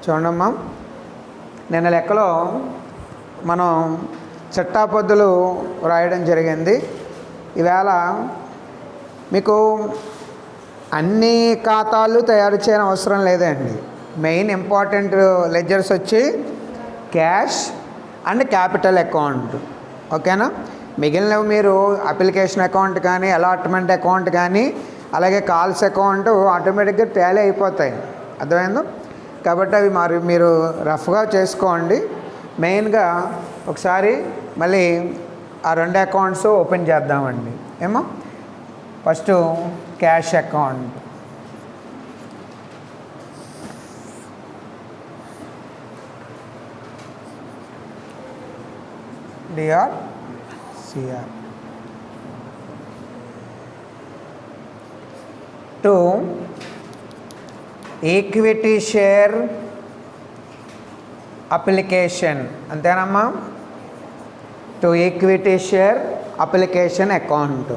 చూడమ్మా, నిన్న లెక్కలో మనం చిట్టాపొద్దులు రాయడం జరిగింది. ఈవేళ మీకు అన్ని ఖాతాలు తయారు చేయని అవసరం లేదండి. మెయిన్ ఇంపార్టెంట్ లెడ్జర్స్ వచ్చి క్యాష్ అండ్ క్యాపిటల్ అకౌంట్. ఓకేనా? మిగిలినవి మీరు అప్లికేషన్ అకౌంట్ కానీ, అలాట్మెంట్ అకౌంట్ కానీ, అలాగే కాల్స్ అకౌంట్ ఆటోమేటిక్గా టాలీ అయిపోతాయి. అర్థమైందా? కాబట్టి అవి మరి మీరు రఫ్గా చేసుకోండి. మెయిన్గా ఒకసారి మళ్ళీ ఆ రెండు అకౌంట్స్ ఓపెన్ చేద్దామండి. ఏమో first cash account. DR CR 2 equity share application. అంతేనమ్మా? 2 ఈక్విటీ షేర్ అప్లికేషన్ అకౌంట్.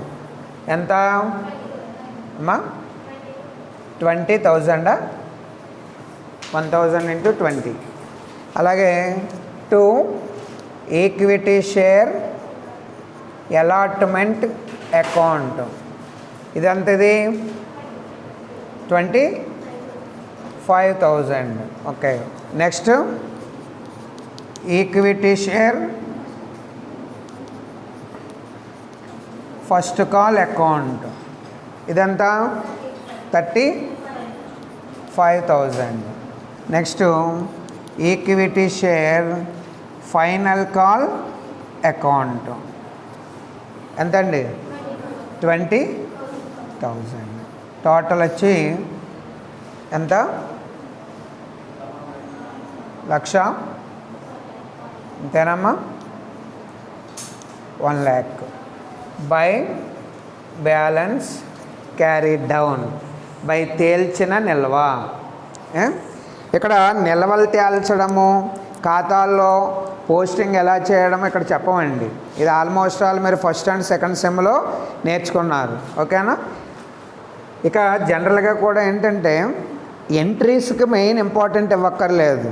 ఎంత అమ్మా? 20,000. 1,000 × 20. అలాగే 2 ఈక్విటీ షేర్ అలాట్మెంట్ అకౌంట్. ఇదంతది 25,000. Okay. Next equity share first call account. ఇదంతా 35,000. Next equity share final call account. ఎంతండి? 20,000. Total వచ్చి ఎంత? 1,00,000. అంతేనమ్మా? 1,00,000. By balance carry down. By తేల్చిన నిల్వ. ఇక్కడ నిల్వలు తేల్చడము, ఖాతాల్లో పోస్టింగ్ ఎలా చేయడం ఇక్కడ చెప్పమండి. ఇది ఆల్మోస్ట్ ఆల్ మీరు ఫస్ట్ అండ్ సెకండ్ సెమ్లో నేర్చుకున్నారు. ఓకేనా? ఇక జనరల్గా కూడా ఏంటంటే ఎంట్రీస్కి మెయిన్ ఇంపార్టెంట్ ఇవ్వక్కర్లేదు.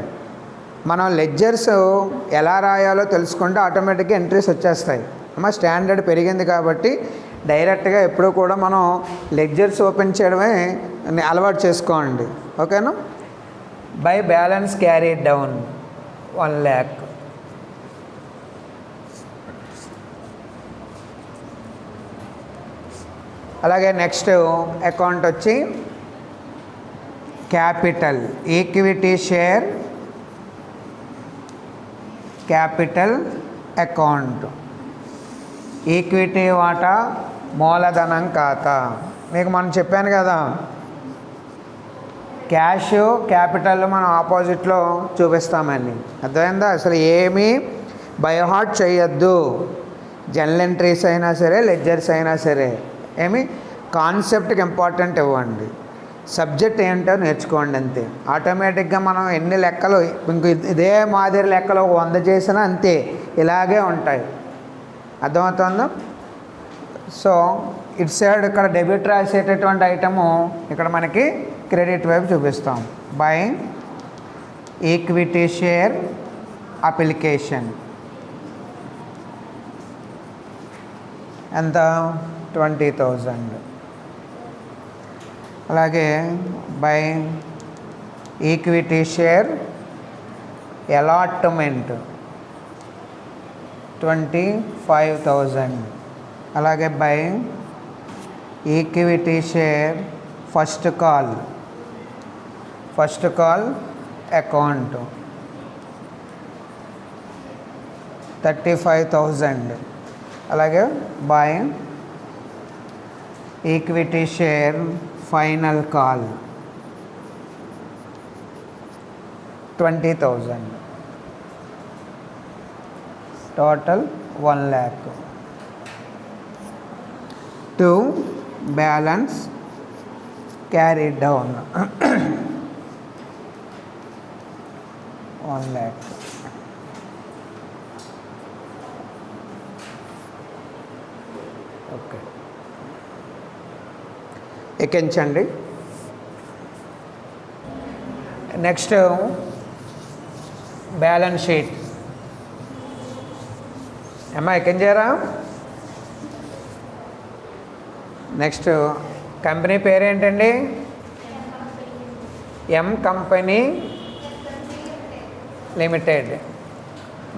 మనం లెడ్జర్స్ ఎలా రాయాలో తెలుసుకుంటే ఆటోమేటిక్గా ఎంట్రీస్ వచ్చేస్తాయి. అమ్మ స్టాండర్డ్ పెరిగింది కాబట్టి డైరెక్ట్గా ఎప్పుడూ కూడా మనం లెడ్జర్స్ ఓపెన్ చేయడమే అలవాటు చేసుకోండి. ఓకేనా? By balance carry down 1,00,000. అలాగే నెక్స్ట్ అకౌంట్ వచ్చి capital equity share capital account. Equity వాటా మూలధనం ఖాతా. మీకు మనం చెప్పాను కదా, క్యాష్ క్యాపిటల్ మనం ఆపోజిట్లో చూపిస్తామని. అర్థమైందా? అసలు ఏమీ బయోహార్ట్ చేయొద్దు. జనరల్ ఎంట్రీస్ అయినా సరే, లెడ్జర్స్ అయినా సరే, ఏమి కాన్సెప్ట్కి ఇంపార్టెంట్ ఇవ్వండి. సబ్జెక్ట్ ఏంటో నేర్చుకోండి అంతే. ఆటోమేటిక్గా మనం ఎన్ని లెక్కలు ఇంక ఇదే మాదిరి లెక్కలు 100 చేసినా అంతే, ఇలాగే ఉంటాయి. అర్థమవుతుందా? సో ఇటు సైడ్ ఇక్కడ డెబిట్ రాసేటటువంటి ఐటము ఇక్కడ మనకి క్రెడిట్ వైపు చూపిస్తాం. By equity share application. ఎంత? 20,000. అలాగే బై ఈక్విటీ షేర్ అలాట్మెంట్ 25,000. అలాగే by equity share first call account 35,000. అలాగే by equity share final call 20,000. Total 1,00,000. To balance carry down 1,00,000. Okay, ఎక్కించండి. Next balance sheet. అమ్మా ఎక్కం చేయరా. నెక్స్ట్ కంపెనీ పేరేంటండి? M company limited.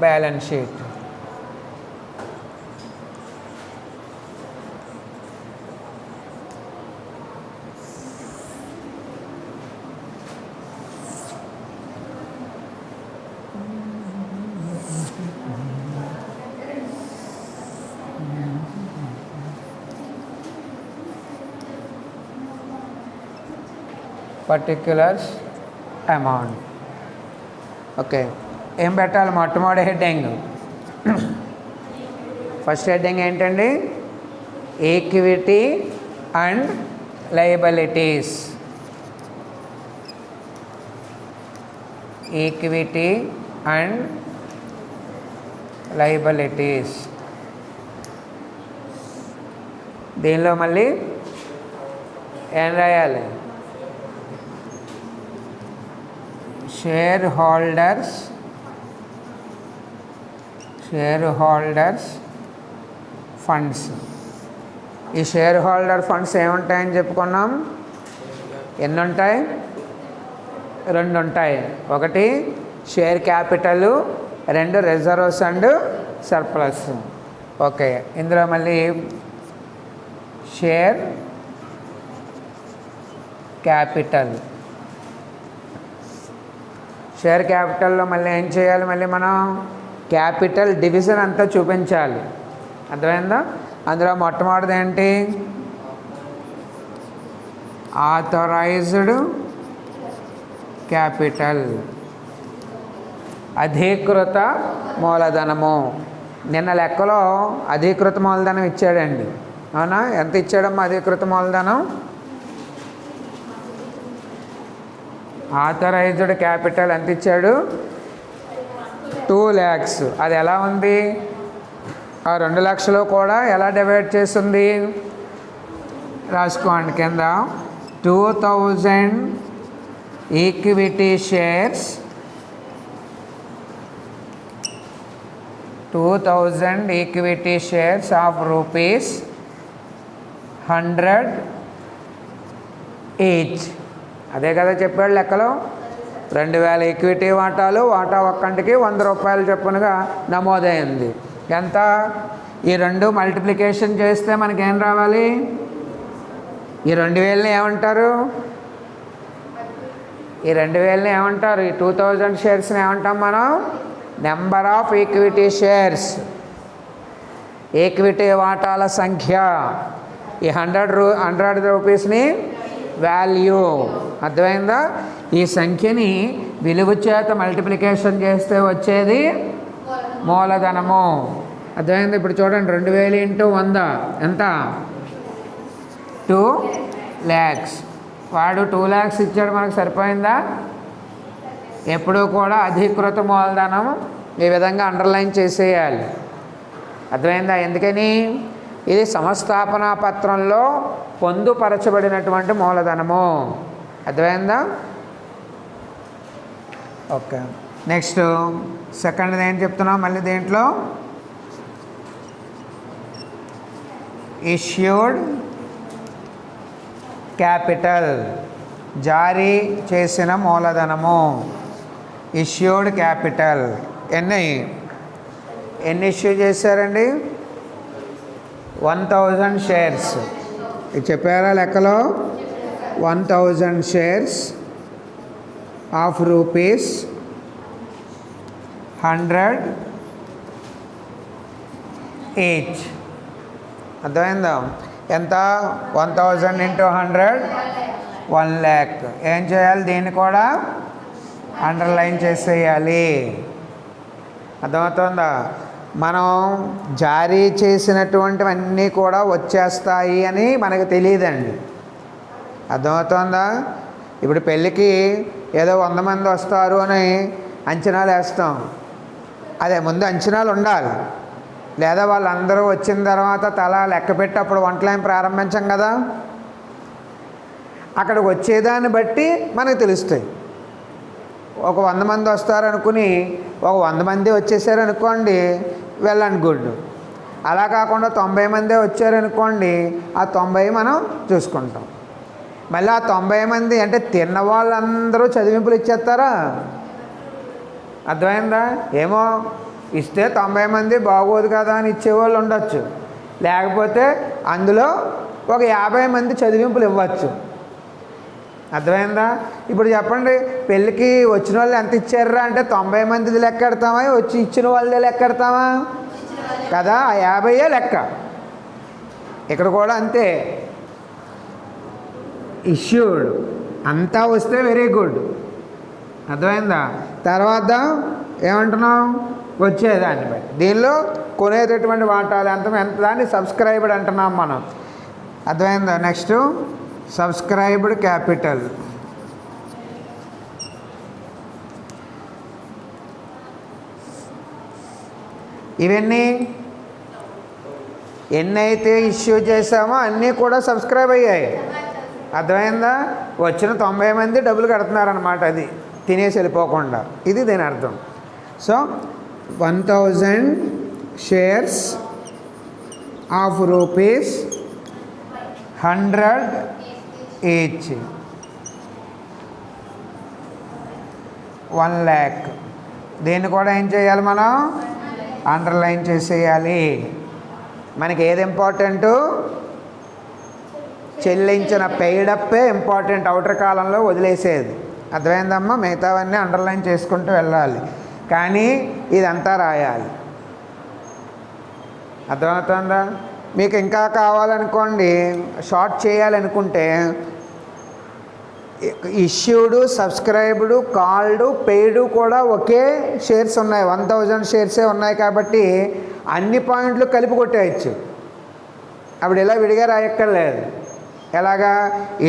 Balance sheet. Particulars amount. Okay, ఏం పెట్టాలి? మొట్టమొదటి హెడ్డింగ్, ఫస్ట్ హెడ్డింగ్ ఏంటండి? Equity and liabilities. Equity and liabilities. దీనిలో మళ్ళీ ఏం రాయాలి? Share holders funds. ఈ షేర్ హోల్డర్ ఫండ్స్ ఏముంటాయని చెప్పుకున్నాం? ఎన్ని ఉంటాయి? 2 ఉంటాయి. ఒకటి share capital, 2 reserves and surplus. Okay, ఇందులో మళ్ళీ షేర్ క్యాపిటల్. షేర్ క్యాపిటల్లో మళ్ళీ ఏం చేయాలి? మళ్ళీ మనం క్యాపిటల్ డివిజన్ అంతా చూపించాలి. అర్థమైందా? అందులో మొట్టమొదటిది ఏంటి? ఆథరైజ్డ్ క్యాపిటల్, అధీకృత మూలధనము. నిన్న లెక్కలో అధీకృత మూలధనం ఇచ్చాడండి, అవునా? ఎంత ఇచ్చాడమ్మా అధీకృత మూలధనం? ఆథరైజ్డ్ క్యాపిటల్ ఎంత ఇచ్చాడు? 2 lakhs. అది ఎలా ఉంది? ఆ 2 లక్షలు కూడా ఎలా డివైడ్ చేస్తుంది? రాసుకోండి కింద. 2000 equity shares, 2000 equity shares of ₹100 each. అదే కదా చెప్పాడు లెక్కలో. 2000 ఈక్విటీ వాటాలు, వాటా ఒక్కంటికి ₹100 చొప్పునగా నమోదైంది. ఎంత? ఈ 2 మల్టిప్లికేషన్ చేస్తే మనకేం రావాలి? ఈ 2000ని ఏమంటారు? ఈ 2000ని ఏమంటారు? ఈ 2000 షేర్స్ని ఏమంటాం మనం? Number of equity shares, equity వాటాల సంఖ్య. ఈ 100 రూపీస్ని వాల్యూ. అర్థమైందా? ఈ సంఖ్యని విలువ చేత మల్టిప్లికేషన్ చేస్తే వచ్చేది మూలధనము. అర్థమైంది? ఇప్పుడు చూడండి, 2000 × 100 ఎంత? 2 lakhs. వాడు 2 lakhs ఇచ్చాడు, మనకు సరిపోయిందా? ఎప్పుడూ కూడా అధీకృత మూలధనం ఈ విధంగా అండర్లైన్ చేసేయాలి. అర్థమైందా? ఎందుకని? ఇది సంస్థాపనా పత్రంలో పొందుపరచబడినటువంటి మూలధనము. అర్థమైందా? ఓకే, నెక్స్ట్ సెకండ్ది ఏం చెప్తున్నాం మళ్ళీ దీంట్లో? ఇష్యూడ్ క్యాపిటల్, జారీ చేసిన మూలధనము. ఇష్యూడ్ క్యాపిటల్ ఎన్ని ఇష్యూ చేశారండి? 1000 షేర్స్. ఇది చెప్పారా లెక్కలో? 1000 షేర్స్ ఆఫ్ ₹100 ఈచ్. అర్థమైందా? ఎంత? 1000 × 100 1 lakh. ఏం చేయాలి? దీన్ని కూడా అండర్లైన్ చేసేయాలి. అర్థమవుతుందా? మనం జారీ చేసినటువంటివన్నీ కూడా వచ్చేస్తాయి అని మనకు తెలియదండి. అర్థమవుతుందా? ఇప్పుడు పెళ్ళికి ఏదో 100 మంది వస్తారు అని అంచనాలు వేస్తాం. అదే ముందు అంచనాలు ఉండాలి. లేదా వాళ్ళందరూ వచ్చిన తర్వాత తల లెక్క పెట్టి అప్పుడు వంటలేం ప్రారంభించాం కదా. అక్కడికి వచ్చేదాన్ని బట్టి మనకు తెలుస్తాయి. ఒక 100 మంది వస్తారనుకుని ఒక 100 మంది వచ్చేసారనుకోండి, వెల్ అండ్ గుడ్. అలా కాకుండా 90 మందే వచ్చారనుకోండి, ఆ 90 మనం చూసుకుంటాం. మళ్ళీ ఆ 90 మంది అంటే తిన్న వాళ్ళందరూ చదివింపులు ఇచ్చేస్తారా? అర్థమైందా? ఏమో ఇస్తే 90 మంది బాగోదు కదా అని ఇచ్చేవాళ్ళు ఉండొచ్చు. లేకపోతే అందులో ఒక 50 మంది చదివింపులు ఇవ్వచ్చు. అర్థమైందా? ఇప్పుడు చెప్పండి, పెళ్ళికి వచ్చిన వాళ్ళు ఎంత ఇచ్చారా అంటే 90 మందిది లెక్క ఎడతామా, వచ్చి ఇచ్చిన వాళ్ళే లెక్క ఎడతామా కదా? ఆ 50 లెక్క. ఇక్కడ కూడా అంతే. ఇష్యూడ్ అంతా వస్తే వెరీ గుడ్. అర్థమైందా? తర్వాత ఏమంటున్నాం? వచ్చేదాన్ని బట్టి దీనిలో కొనేటటువంటి వాటాలు ఎంత దాన్ని సబ్స్క్రైబ్డ్ అంటున్నాం మనం. అర్థమైందా? Next subscribed capital. ఇవన్నీ ఎన్నైతే ఇష్యూ చేసామో అన్నీ కూడా సబ్స్క్రైబ్ అయ్యాయి. అర్థమైందా? వచ్చిన 90 మంది డబ్బులు కడుతున్నారనమాట, అది తినేసి వెళ్ళిపోకుండా. ఇది దీని అర్థం. So 1000 shares of rupees 100 each, 1 lakh. దీన్ని కూడా ఏం చేయాలి మనం? అండర్లైన్ చేసేయాలి. మనకి ఏది ఇంపార్టెంటు? చెల్లించిన పెయిడప్పే ఇంపార్టెంట్, అవుటర్ కాలంలో వదిలేసేది. అర్థమైందమ్మా? మిగతావన్నీ అండర్లైన్ చేసుకుంటూ వెళ్ళాలి, కానీ ఇదంతా రాయాలి. అర్థమవుతుందా? మీకు ఇంకా కావాలనుకోండి, షార్ట్ చేయాలనుకుంటే ఇష్యూడు, సబ్స్క్రైబ్డు, కాల్డ్, పెయిడ్ కూడా ఒకే షేర్స్ ఉన్నాయి. 1000 షేర్సే ఉన్నాయి కాబట్టి అన్ని పాయింట్లు కలిపి కొట్టేయచ్చు. అప్పుడు ఇలా విడిగా రాయక్కర్లేదు. ఎలాగా?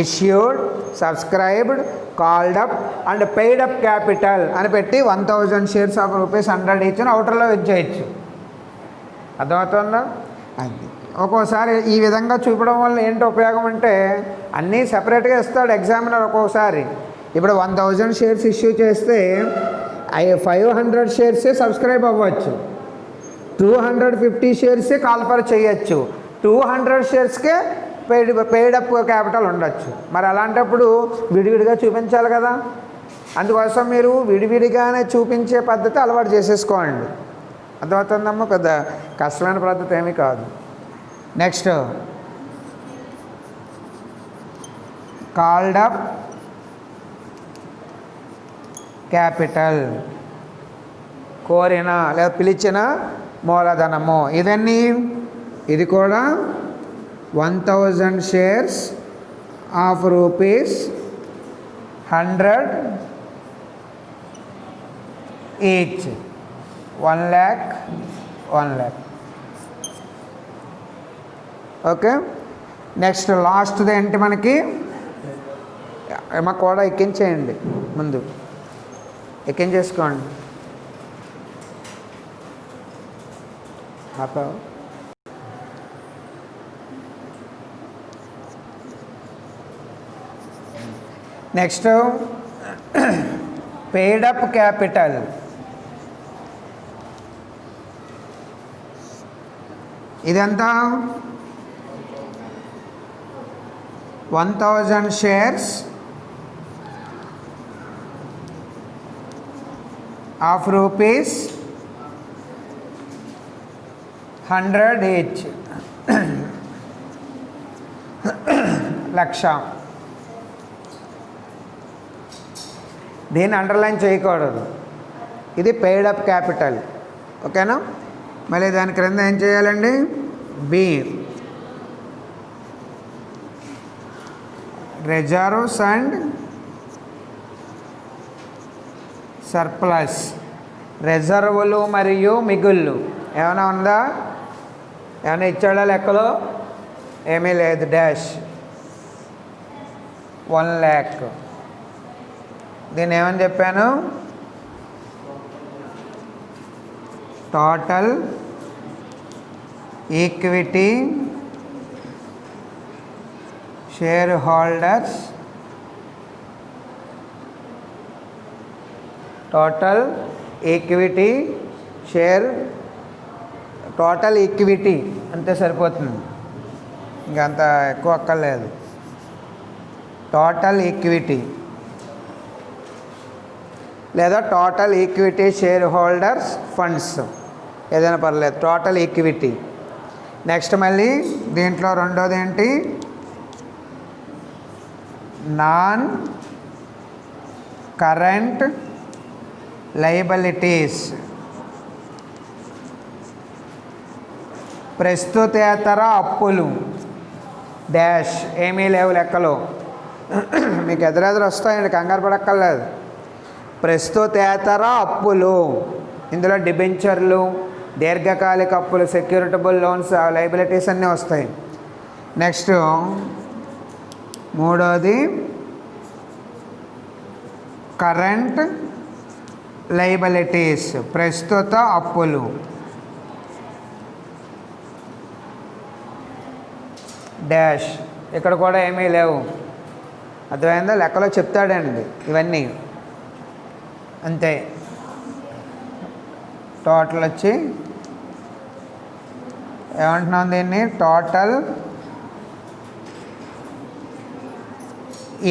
Issued, subscribed, called up and paid up capital అని పెట్టి 1000 షేర్స్ ఆఫ్ రూపీస్ 100 ఈచ్ అని అవుటర్లో వచ్చేయచ్చు. అర్థమవుతుందా? అది ఒక్కోసారి ఈ విధంగా చూపడం వల్ల ఏంటి ఉపయోగం అంటే, అన్నీ సెపరేట్గా ఇస్తాడు ఎగ్జామినర్ ఒక్కోసారి. ఇప్పుడు 1000 షేర్స్ ఇష్యూ చేస్తే 500 షేర్సే సబ్స్క్రైబ్ అవ్వచ్చు, 250 షేర్సే కాల్ఫర్ చేయొచ్చు, 200 షేర్స్కే పెయిడ్ అప్ క్యాపిటల్ ఉండొచ్చు. మరి అలాంటప్పుడు విడివిడిగా చూపించాలి కదా. అందుకోసం మీరు విడివిడిగానే చూపించే పద్ధతి అలవాటు చేసేసుకోండి. అర్థమవుతుందమ్మా? పెద్ద కష్టమైన పద్ధతి ఏమీ కాదు. నెక్స్ట్ కాల్డ్ అప్ క్యాపిటల్, కోరిన లేదా పిలిచిన మూలధనము. ఇదన్నీ ఇది కూడా 1000 shares of rupees 100 each, 1 lakh, 1 lakh. Okay. Next లాస్ట్ది ఏంటి మనకి? ఏమో కూడా ఎక్కించేయండి, ముందు ఎక్కించేసుకోండి. ఆపా. Next paid up capital. ఇదంతా 1000 షేర్స్ ఆఫ్ రూపీస్ 100 ఈచ్, 1,00,000. దీన్ని అండర్లైన్ చేయకూడదు. ఇది పెయిడ్ అప్ క్యాపిటల్. ఓకేనా? మళ్ళీ దాని క్రింద ఏం చేయాలండి? B reserves and surplus. రిజర్వులు మరియు మిగుళ్ళు ఏమైనా ఉందా? ఏమైనా ఇచ్చాడా లెక్కలో? ఏమీ లేదు. Dash 1 lakh. దీన్ని ఏమని చెప్పాను? Total equity share holders total equity share, total equity అంతే సరిపోతుంది, ఇంకంత ఎక్కువ అక్కర్లేదు. టోటల్ ఈక్విటీ లేదా total equity share holders funds ఏదైనా పర్లేదు, టోటల్ ఈక్విటీ. నెక్స్ట్ మళ్ళీ దీంట్లో రెండోది ఏంటి, నాన్ కరెంట్ లయబిలిటీస్, ప్రస్తుతేతర అప్పులు డాష్, ఏమీ లేవు లెక్కలో. మీకు ఎదురెదురు వస్తాయండి, కంగారు పడక్కర్లేదు. ప్రస్తుతేతర అప్పులు, ఇందులో డిబెంచర్లు, దీర్ఘకాలిక అప్పులు, సెక్యూరిటబుల్ లోన్స్, లయబిలిటీస్ అన్నీ వస్తాయి. నెక్స్ట్ మూడోది కరెంట్ లయబిలిటీస్, ప్రస్తుత అప్పులు డాష్, ఇక్కడ కూడా ఏమీ లేవు. అర్థమైందా? లెక్కలో చెప్తాడండి ఇవన్నీ అంతే. టోటల్ వచ్చి ఏమంటున్నాం దీన్ని, టోటల్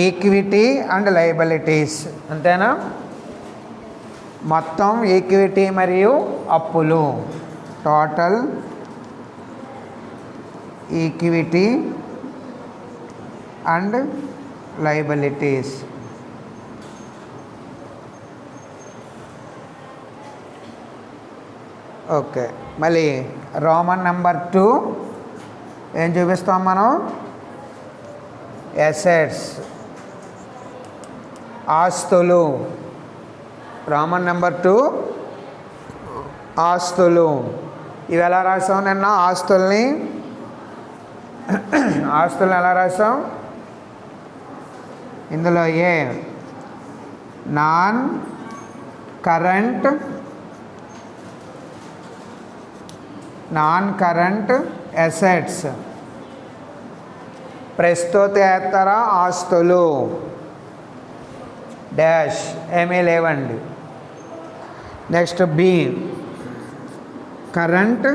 ఈక్విటీ అండ్ లయబిలిటీస్, అంతేనా? మొత్తం ఈక్విటీ మరియు అప్పులు, total equity and liabilities. Okay, మళ్ళీ రోమన్ నెంబర్ 2 ఏం చూపిస్తాం మనం, అసెట్స్, ఆస్తులు. రోమన్ నెంబర్ 2 ఆస్తులు. ఇవి ఎలా రాసాం నిన్న, ఆస్తుల్ని ఎలా రాసాం, ఇందులో ఏ నాన్ కరెంట్ అసెట్స్, ప్రస్తుతేతర ఆస్తులు డాష్, ఏమీ లేవండి. Next B current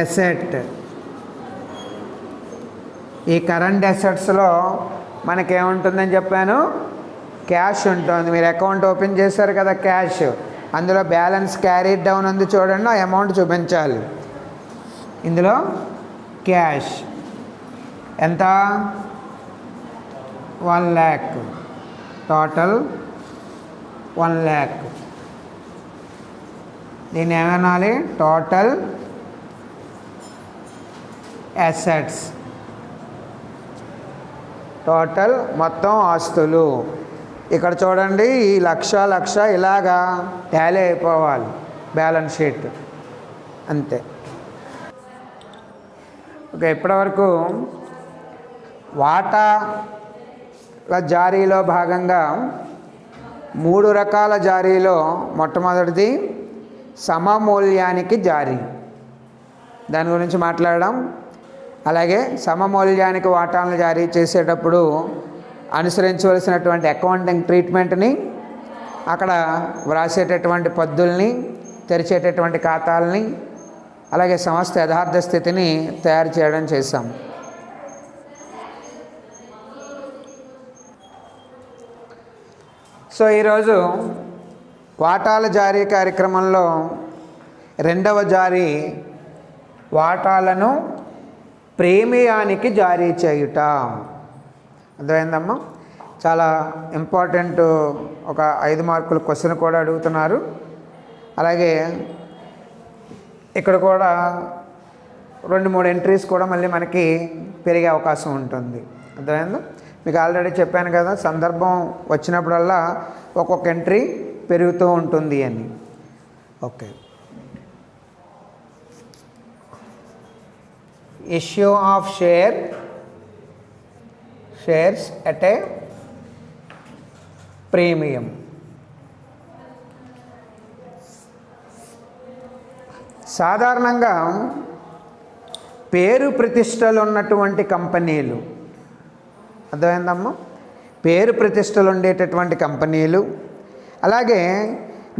asset. ఈ కరెంట్ అసెట్స్లో మనకేముంటుందని చెప్పాను, క్యాష్ ఉంటుంది. మీరు అకౌంట్ ఓపెన్ చేశారు కదా, క్యాష్, అందులో బ్యాలెన్స్ క్యారీడ్ డౌన్ ఉంది చూడండి, ఆ అమౌంట్ చూపించాలి. ఇందులో క్యాష్ ఎంత, 1 lakh, టోటల్ 1 lakh. దీన్ని ఏమనాలి, టోటల్ అసెట్స్, టోటల్ మొత్తం ఆస్తులు. ఇక్కడ చూడండి, ఈ లక్ష ఇలాగా టాలీ అయిపోవాలి బ్యాలెన్స్ షీట్, అంతే. ఓకే, ఇప్పటివరకు వాటాల జారీలో భాగంగా 3 రకాల జారీలో మొట్టమొదటిది సమమూల్యానికి జారీ, దాని గురించి మాట్లాడడం. అలాగే సమమూల్యానికి వాటాలను జారీ చేసేటప్పుడు అనుసరించవలసినటువంటి అకౌంటింగ్ ట్రీట్మెంట్ని, అక్కడ వ్రాసేటటువంటి పద్దుల్ని, తెరిచేటటువంటి ఖాతాలని, అలాగే సంస్థ యథార్థ స్థితిని తయారు చేయడం చేశాం. సో ఈరోజు వాటాల జారీ కార్యక్రమంలో రెండవ జారీ, వాటాలను ప్రీమియానికి జారీ చేయుట. అర్థమైందమ్మా? చాలా ఇంపార్టెంట్, ఒక 5 మార్కుల క్వశ్చన్ కూడా అడుగుతున్నారు. అలాగే ఇక్కడ కూడా 2-3 ఎంట్రీస్ కూడా మళ్ళీ మనకి పెరిగే అవకాశం ఉంటుంది. అర్థమైందా? మీకు ఆల్రెడీ చెప్పాను కదా, సందర్భం వచ్చినప్పుడల్లా ఒక్కొక్క ఎంట్రీ పెరుగుతూ ఉంటుంది అని. Okay, issue of shares at a premium. సాధారణంగా పేరు ప్రతిష్టలు ఉన్నటువంటి కంపెనీలు, అర్థమైందమ్మా? పేరు ప్రతిష్టలు ఉండేటటువంటి కంపెనీలు, అలాగే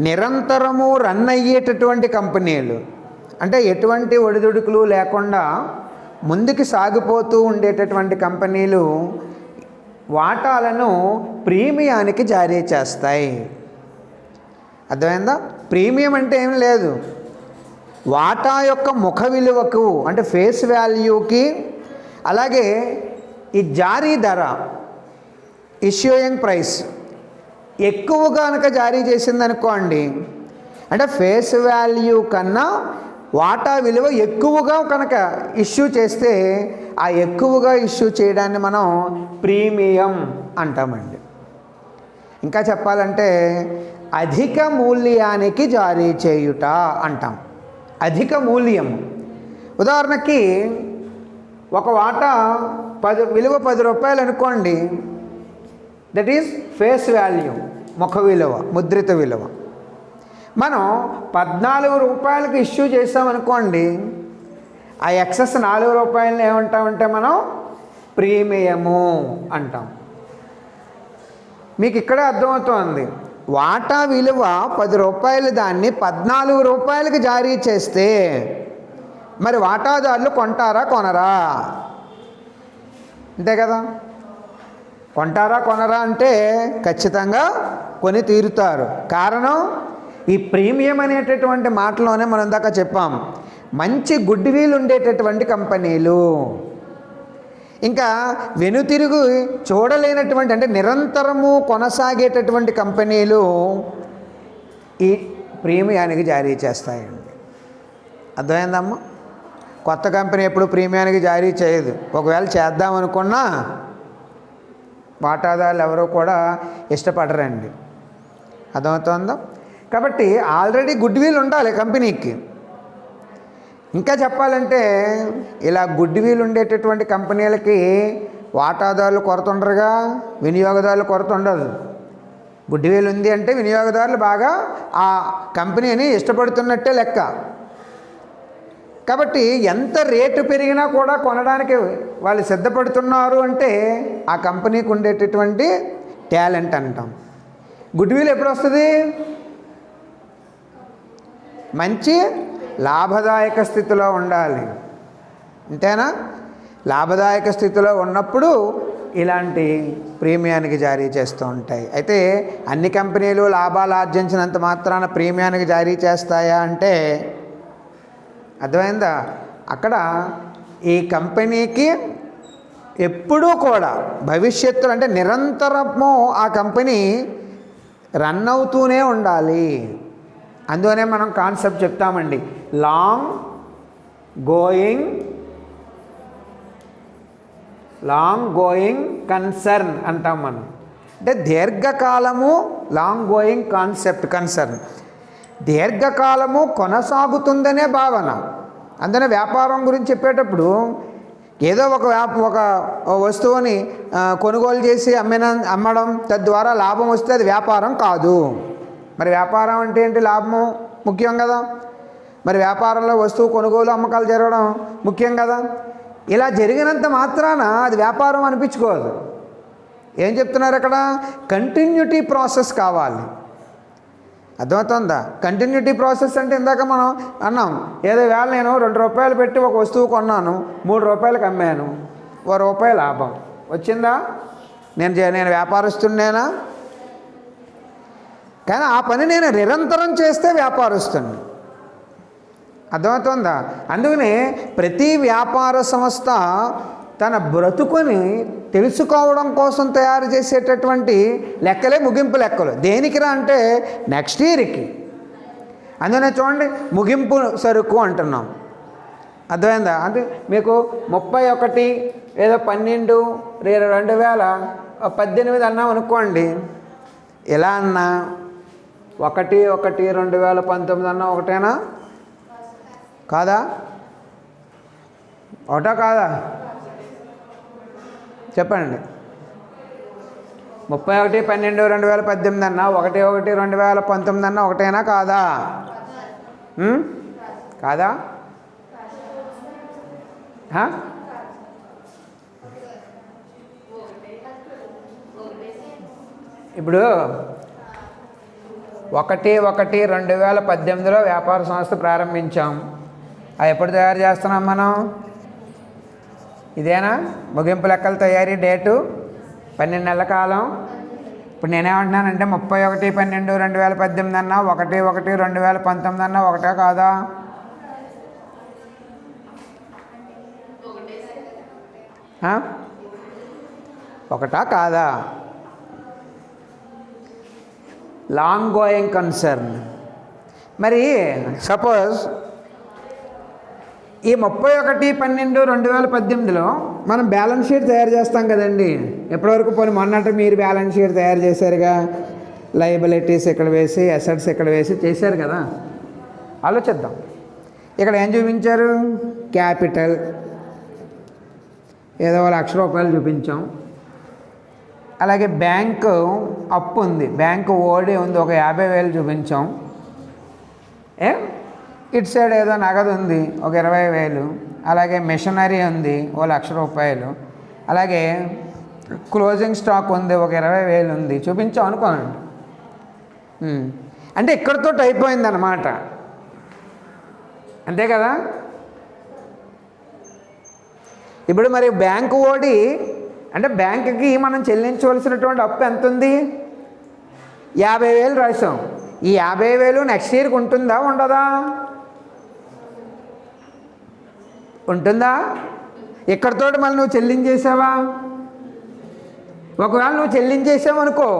నిరంతరము రన్ అయ్యేటటువంటి కంపెనీలు, అంటే ఎటువంటి ఒడిదుడుకులు లేకుండా ముందుకు సాగిపోతూ ఉండేటటువంటి కంపెనీలు వాటాలను ప్రీమియానికి జారీ చేస్తాయి. అర్థమైందా? ప్రీమియం అంటే ఏం లేదు, వాటా యొక్క ముఖ విలువకు అంటే ఫేస్ వాల్యూకి, అలాగే ఈ జారీ ధర ఇష్యూయింగ్ ప్రైస్ ఎక్కువగా కనుక జారీ చేసిందనుకోండి, అంటే ఫేస్ వాల్యూ కన్నా వాటా విలువ ఎక్కువగా కనుక ఇష్యూ చేస్తే ఆ ఎక్కువగా ఇష్యూ చేయడాన్ని మనం ప్రీమియం అంటామండి. ఇంకా చెప్పాలంటే అధిక మూల్యానికి జారీ చేయుట అంటాం. అధిక మూల్యం, ఉదాహరణకి ఒక వాటా విలువ 10 రూపాయలు అనుకోండి, దట్ ఈజ్ ఫేస్ వాల్యూ, ముఖ విలువ, ముద్రిత విలువ. మనం 14 రూపాయలకు ఇష్యూ చేసామనుకోండి, ఆ ఎక్సెస్ 4 రూపాయలని ఏమంటామంటే మనం ప్రీమియము అంటాం. మీకు ఇక్కడే అర్థమవుతోంది, వాటా విలువ 10 రూపాయలు దాన్ని 14 రూపాయలకి జారీ చేస్తే మరి వాటాదారులు కొంటారా కొనరా? అంతే కదా. కొంటారా కొనరా అంటే ఖచ్చితంగా కొని తీరుతారు. కారణం ఈ ప్రీమియం అనేటటువంటి మాటలోనే మనం ఇందాక చెప్పాం, మంచి గుడ్ విల్ ఉండేటటువంటి కంపెనీలు, ఇంకా వెనుతిరుగు చూడలేనటువంటి అంటే నిరంతరము కొనసాగేటటువంటి కంపెనీలు ఈ ప్రీమియానికి జారీ చేస్తాయండి. అర్థమైందమ్మా? కొత్త కంపెనీ ఎప్పుడు ప్రీమియానికి జారీ చేయదు. ఒకవేళ చేద్దామనుకున్నా వాటాదారులు ఎవరో కూడా ఇష్టపడరండి. అర్థమవుతుందా? కాబట్టి ఆల్రెడీ గుడ్ విల్ ఉండాలి కంపెనీకి. ఇంకా చెప్పాలంటే ఇలా గుడ్ విల్ ఉండేటటువంటి కంపెనీలకి వాటాదారులు కొరత ఉండరుగా, వినియోగదారులు కొరత ఉండదు. గుడ్ విల్ ఉంది అంటే వినియోగదారులు బాగా ఆ కంపెనీని ఇష్టపడుతున్నట్టే లెక్క. కాబట్టి ఎంత రేటు పెరిగినా కూడా కొనడానికి వాళ్ళు సిద్ధపడుతున్నారు అంటే ఆ కంపెనీకి ఉండేటటువంటి టాలెంట్ అంటాం. గుడ్ విల్ ఎప్పుడు వస్తుంది? మంచి లాభదాయక స్థితిలో ఉండాలి, అంతేనా? లాభదాయక స్థితిలో ఉన్నప్పుడు ఇలాంటి ప్రీమియానికి జారీ చేస్తూ ఉంటాయి. అయితే అన్ని కంపెనీలు లాభాలు ఆర్జించినంత మాత్రాన ప్రీమియానికి జారీ చేస్తాయా అంటే అర్థమైందా? అక్కడ ఈ కంపెనీకి ఎప్పుడూ కూడా భవిష్యత్తులో అంటే నిరంతరము ఆ కంపెనీ రన్ అవుతూనే ఉండాలి. అందువనే మనం కాన్సెప్ట్ చెప్తామండి, లాంగ్ గోయింగ్ కన్సర్న్ అంటాం మనం. అంటే దీర్ఘకాలము లాంగ్ గోయింగ్ కన్సర్న్ దీర్ఘకాలము కొనసాగుతుందనే భావన. అందుకనే వ్యాపారం గురించి చెప్పేటప్పుడు ఏదో ఒక వస్తువుని కొనుగోలు చేసి అమ్మడం తద్వారా లాభం వస్తే అది వ్యాపారం కాదు. మరి వ్యాపారం అంటే ఏంటి? లాభము ముఖ్యం కదా. మరి వ్యాపారంలో వస్తువు కొనుగోలు అమ్మకాలు జరగడం ముఖ్యం కదా. ఇలా జరిగినంత మాత్రాన అది వ్యాపారం అనిపించుకోదు. ఏం చెప్తున్నారు అక్కడ? కంటిన్యూటీ ప్రాసెస్ కావాలి. అర్థమవుతుందా? కంటిన్యూటీ ప్రాసెస్ అంటే ఇందాక మనం అన్నాం, ఏదో వేళ నేను 2 రూపాయలు పెట్టి ఒక వస్తువు కొన్నాను, 3 రూపాయలకు అమ్మాను, ₹1 లాభం వచ్చిందా? నేను వ్యాపారస్తున్నేనా? కానీ ఆ పని నేను నిరంతరం చేస్తే వ్యాపారస్తుని. అర్థమవుతుందా? అందుకనే ప్రతి వ్యాపార సంస్థ తన బ్రతుకుని తెలుసుకోవడం కోసం తయారు చేసేటటువంటి లెక్కలే ముగింపు లెక్కలు. దేనికిరా అంటే నెక్స్ట్ ఇయర్కి. అందుకనే చూడండి, ముగింపు సరుకు అంటున్నాం. అర్థమైందా? అంటే మీకు 31 ఏదో 12 2018 అన్నాం అనుకోండి. ఎలా అన్నా 1/1/2019 అన్నా ఒకటేనా కాదా? ఒకటా కాదా? చెప్పండి. 31/12/2018 అన్నా 1/1/2019 అన్నా ఒకటేనా కాదా? కాదా? ఇప్పుడు 1/1/2018లో వ్యాపార సంస్థ ప్రారంభించాం. అది ఎప్పుడు తయారు చేస్తున్నాం మనం? ఇదేనా ముగింపు లెక్కల తయారీ డేటు? 12 నెలల కాలం. ఇప్పుడు నేనేమంటున్నానంటే 31/12/2018 అన్నా 1/1/2019 అన్నా ఒకటే కాదా? ఒకటా కాదా? Long going concern. మరి సపోజ్ ఈ 31/12/2018లో మనం బ్యాలెన్స్ షీట్ తయారు చేస్తాం కదండి. ఎప్పటివరకు పోనీ మొన్నట మీరు బ్యాలెన్స్ షీట్ తయారు చేశారుగా, లయబిలిటీస్ ఇక్కడ వేసి అసెట్స్ ఇక్కడ వేసి చేశారు కదా. ఆలోచిద్దాం. ఇక్కడ ఏం చూపించారు? క్యాపిటల్ ఏదో ₹1,00,000 చూపించాం. అలాగే బ్యాంకు అప్పు ఉంది, బ్యాంకు ఓడి ఉంది, ఒక 50,000 చూపించాం. ఇటు సైడ్ ఏదో నగదు ఉంది, ఒక 20,000. అలాగే మెషినరీ ఉంది, ఓ ₹1,00,000. అలాగే క్లోజింగ్ స్టాక్ ఉంది, ఒక 20,000 ఉంది. చూపించాం అనుకోనండి. అంటే ఇక్కడితో అయిపోయింది అన్నమాట. అంతే కదా. ఇప్పుడు మరి బ్యాంకు ఓడి అంటే బ్యాంకుకి మనం చెల్లించవలసినటువంటి అప్పు ఎంత ఉంది? 50,000 రాసాం. ఈ 50,000 నెక్స్ట్ ఇయర్కి ఉంటుందా ఉండదా? ఉంటుందా? ఇక్కడితో మళ్ళీ నువ్వు చెల్లించేసావా? ఒకవేళ నువ్వు చెల్లించేసావు అనుకో,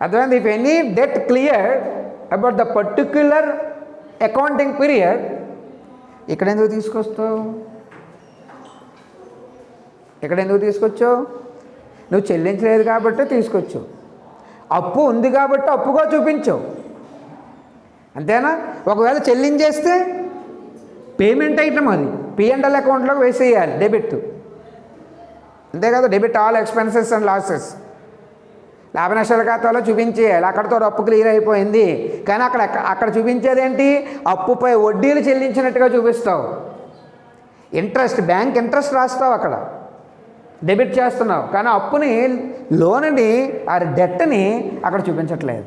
అర్థమైంది. If any debt clear about the particular accounting period, ఇక్కడ ఎందుకు తీసుకొస్తావు? ఇక్కడ ఎందుకు తీసుకొచ్చావు? నువ్వు చెల్లించలేదు కాబట్టి తీసుకొచ్చావు. అప్పు ఉంది కాబట్టి అప్పుగా చూపించావు. అంతేనా? ఒకవేళ చెల్లించేస్తే పేమెంట్ ఐటమ్ అది P&L అకౌంట్లోకి వేసేయాలి, డెబిట్. అంతే కదా. Debit all expenses and losses. లాభ నష్టాల ఖాతాలో చూపించేయాలి. అక్కడతో అప్పు క్లియర్ అయిపోయింది. కానీ అక్కడ చూపించేది ఏంటి? అప్పుపై వడ్డీలు చెల్లించినట్టుగా చూపిస్తావు. ఇంట్రెస్ట్, బ్యాంక్ ఇంట్రెస్ట్ రాస్తావు, అక్కడ డెబిట్ చేస్తున్నావు. కానీ అప్పుని, లోన్ని, ఆ డెట్ని అక్కడ చూపించట్లేదు.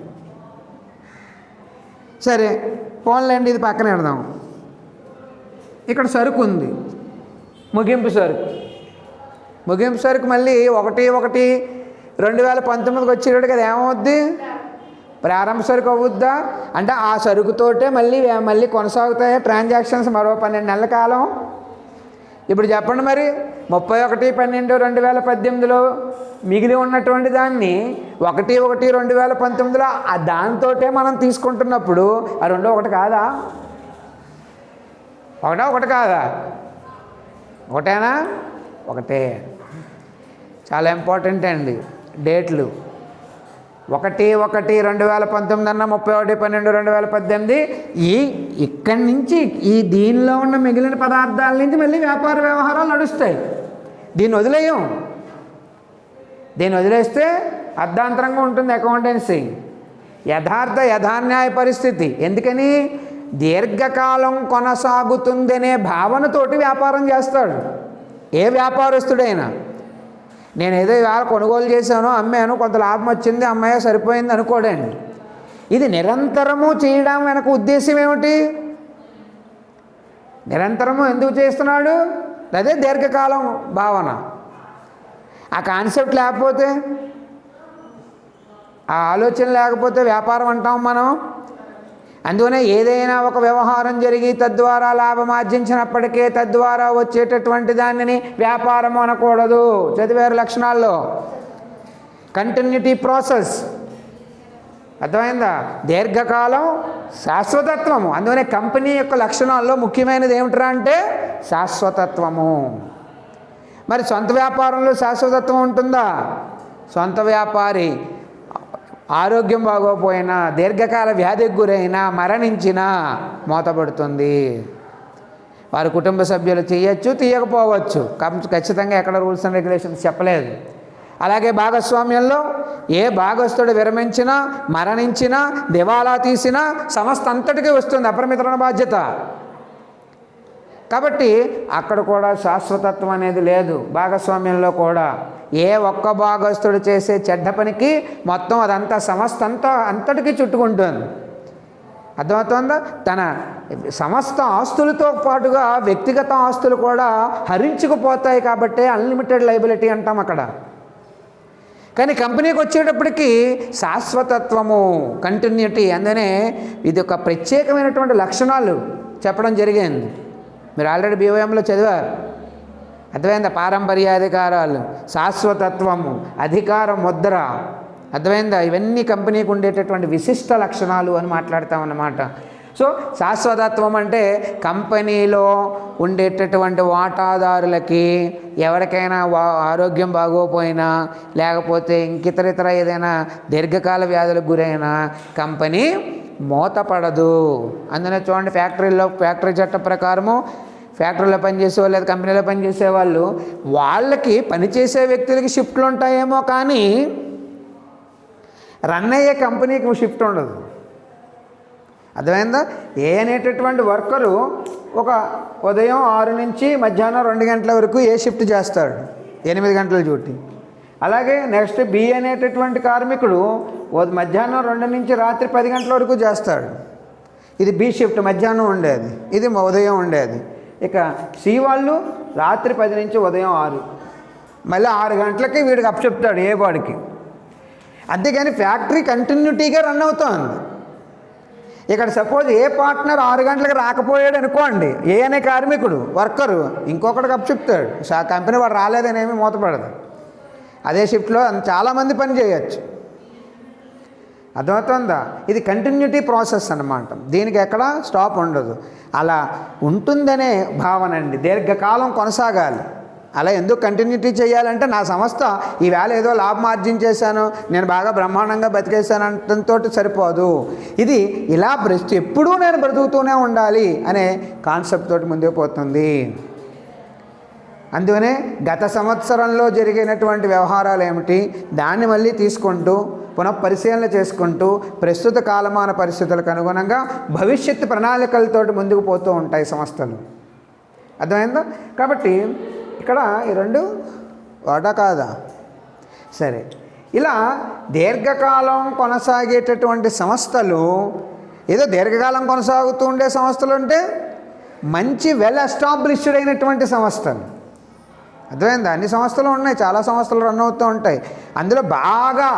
సరే పోన్లేండి, ఇది పక్కన పెడదాం. ఇక్కడ సరుకు ఉంది, ముగింపు సరుకు. ముగింపు సరుకు మళ్ళీ 1/1/2019కి వచ్చేటప్పుడు కదా ఏమవుద్ది? ప్రారంభ సరుకు అవుద్దా? అంటే ఆ సరుకుతోటే మళ్ళీ కొనసాగుతాయి ట్రాన్సాక్షన్స్ మరో 12 నెలల కాలం. ఇప్పుడు చెప్పండి మరి, 31/12/2018లో మిగిలి ఉన్నటువంటి దాన్ని 1/1/2019లో దాంతోటే మనం తీసుకుంటున్నప్పుడు ఆ రెండో ఒకటి కాదా? ఒకటి కాదా? ఒకటేనా? ఒకటే. చాలా ఇంపార్టెంట్ అండి డేట్లు. 1/1/2019 అన్న 31/12/2018. ఇక్కడి నుంచి దీనిలో ఉన్న మిగిలిన పదార్థాల నుంచి మళ్ళీ వ్యాపార వ్యవహారాలు నడుస్తాయి. దీన్ని వదిలేస్తే అర్ధాంతరంగా ఉంటుంది అకౌంటెన్సీ. యథాన్యాయ పరిస్థితి. ఎందుకని? దీర్ఘకాలం కొనసాగుతుందనే భావనతోటి వ్యాపారం చేస్తాడు ఏ వ్యాపారస్తుడైనా. నేను ఏదో ఇవాళ కొనుగోలు చేశాను, అమ్మాను, కొంత లాభం వచ్చింది, అమ్మాయి సరిపోయింది అనుకోడండి. ఇది నిరంతరము చేయడం వెనక ఉద్దేశం ఏమిటి? నిరంతరము ఎందుకు చేస్తున్నాడు? అదే దీర్ఘకాలం భావన. ఆ కాన్సెప్ట్ లేకపోతే, ఆ ఆలోచన లేకపోతే వ్యాపారం అంటాం మనం. అందువనే ఏదైనా ఒక వ్యవహారం జరిగి తద్వారా లాభం ఆర్జించినప్పటికీ తద్వారా వచ్చేటటువంటి దానిని వ్యాపారం అనకూడదు. చదివారు లక్షణాల్లో. Continuity process. అర్థమైందా? దీర్ఘకాలం, శాశ్వతత్వము. అందువనే కంపెనీ యొక్క లక్షణాల్లో ముఖ్యమైనది ఏమిట్రా అంటే శాశ్వతత్వము. మరి సొంత వ్యాపారంలో శాశ్వతత్వం ఉంటుందా? సొంత వ్యాపారి ఆరోగ్యం బాగోపోయినా, దీర్ఘకాల వ్యాధికి గురైనా, మరణించినా మూతపడుతుంది. వారి కుటుంబ సభ్యులు చేయొచ్చు, తీయకపోవచ్చు. ఖచ్చితంగా ఎక్కడ రూల్స్ అండ్ రెగ్యులేషన్స్ చెప్పలేదు. అలాగే భాగస్వామ్యంలో ఏ భాగస్థుడు విరమించినా, మరణించినా, దివాలా తీసినా సంస్థ అంతటికీ వస్తుంది అపరిమిత రుణ బాధ్యత. కాబట్టి అక్కడ కూడా శాశ్వతత్వం అనేది లేదు. భాగస్వామ్యంలో కూడా ఏ ఒక్క భాగస్తుడు చేసే చెడ్డ పనికి మొత్తం అదంతా సంస్థ అంతటికీ చుట్టుకుంటుంది. అర్థమవుతుందా? తన సమస్త ఆస్తులతో పాటుగా వ్యక్తిగత ఆస్తులు కూడా హరించుకుపోతాయి. కాబట్టి అన్లిమిటెడ్ లయబిలిటీ అంటాం అక్కడ. కానీ కంపెనీకి వచ్చేటప్పటికి శాశ్వతత్వము, కంటిన్యూటీ, అందుకనే ఇది ఒక ప్రత్యేకమైనటువంటి లక్షణాలు చెప్పడం జరిగింది. మీరు ఆల్రెడీ BOMలో చదివారు. అర్థమైందా? పారంపర్యాధికారాలు, శాశ్వతత్వము, అధికార ముద్ర, అర్థమైందా? ఇవన్నీ కంపెనీకి ఉండేటటువంటి విశిష్ట లక్షణాలు అని మాట్లాడతామన్నమాట. సో శాశ్వతత్వం అంటే కంపెనీలో ఉండేటటువంటి వాటాదారులకి ఎవరికైనా ఆరోగ్యం బాగోపోయినా, లేకపోతే ఇంకితరితర ఏదైనా దీర్ఘకాల వ్యాధులకు గురైనా కంపెనీ మూతపడదు. అందులో చూడండి, ఫ్యాక్టరీ చట్ట ప్రకారము ఫ్యాక్టరీలో పనిచేసే వాళ్ళు లేదా కంపెనీలో పనిచేసే వాళ్ళు, వాళ్ళకి పనిచేసే వ్యక్తులకి షిఫ్ట్లు ఉంటాయేమో, కానీ రన్ అయ్యే కంపెనీకి షిఫ్ట్ ఉండదు. అర్థమైందా? అనేటటువంటి వర్కరు ఒక ఉదయం 6 నుంచి మధ్యాహ్నం 2 గంటల వరకు షిఫ్ట్ చేస్తాడు, 8 గంటల డ్యూటీ. అలాగే నెక్స్ట్ B అనేటటువంటి కార్మికుడు మధ్యాహ్నం 2 నుంచి రాత్రి 10 గంటల వరకు చేస్తాడు. ఇది B షిఫ్ట్, మధ్యాహ్నం ఉండేది, ఇది ఉదయం ఉండేది. ఇక C వాళ్ళు రాత్రి 10 నుంచి ఉదయం 6, మళ్ళీ 6 గంటలకి వీడికి అప్పచెప్తాడు ఏ వాడికి. అంతేగాని ఫ్యాక్టరీ కంటిన్యూటీగా రన్ అవుతుంది. ఇక్కడ సపోజ్ ఏ పార్ట్నర్ 6 గంటలకు రాకపోయాడు అనుకోండి, అనే కార్మికుడు వర్కరు ఇంకొకటికి అప్పచెప్తాడు. కంపెనీ వాడు రాలేదని ఏమీ మూతపడదు. అదే షిఫ్ట్లో చాలామంది పని చేయొచ్చు. అర్థమవుతుందా? ఇది కంటిన్యూటీ ప్రాసెస్ అన్నమాట. దీనికి ఎక్కడ స్టాప్ ఉండదు. అలా ఉంటుందనే భావన అండి. దీర్ఘకాలం కొనసాగాలి. అలా ఎందుకు కంటిన్యూటీ చేయాలంటే, నా సంస్థ ఈవేళ ఏదో లాభం ఆర్జించేశాను, నేను బాగా బ్రహ్మాండంగా బతికేశాను అంటంతో సరిపోదు. ఇది ఇలా ఎప్పుడూ నేను బ్రతుకుతూనే ఉండాలి అనే కాన్సెప్ట్ తోటి ముందుకు పోతుంది. అందుకనే గత సంవత్సరంలో జరిగినటువంటి వ్యవహారాలు ఏమిటి, దాన్ని మళ్ళీ తీసుకుంటూ పునఃపరిశీలన చేసుకుంటూ ప్రస్తుత కాలమాన పరిస్థితులకు అనుగుణంగా భవిష్యత్తు ప్రణాళికలతోటి ముందుకు పోతూ ఉంటాయి సంస్థలు. అర్థమైందా? కాబట్టి ఇక్కడ ఈ రెండు వాటా కాదా? సరే, ఇలా దీర్ఘకాలం కొనసాగేటటువంటి సంస్థలు, ఏదో దీర్ఘకాలం కొనసాగుతూ ఉండే సంస్థలు అంటే మంచి వెల్ ఎస్టాబ్లిష్డ్ అయినటువంటి సంస్థలు. అర్థమైందా? అన్ని సంస్థలు ఉన్నాయి, చాలా సంస్థలు రన్ అవుతూ ఉంటాయి. అందులో బాగా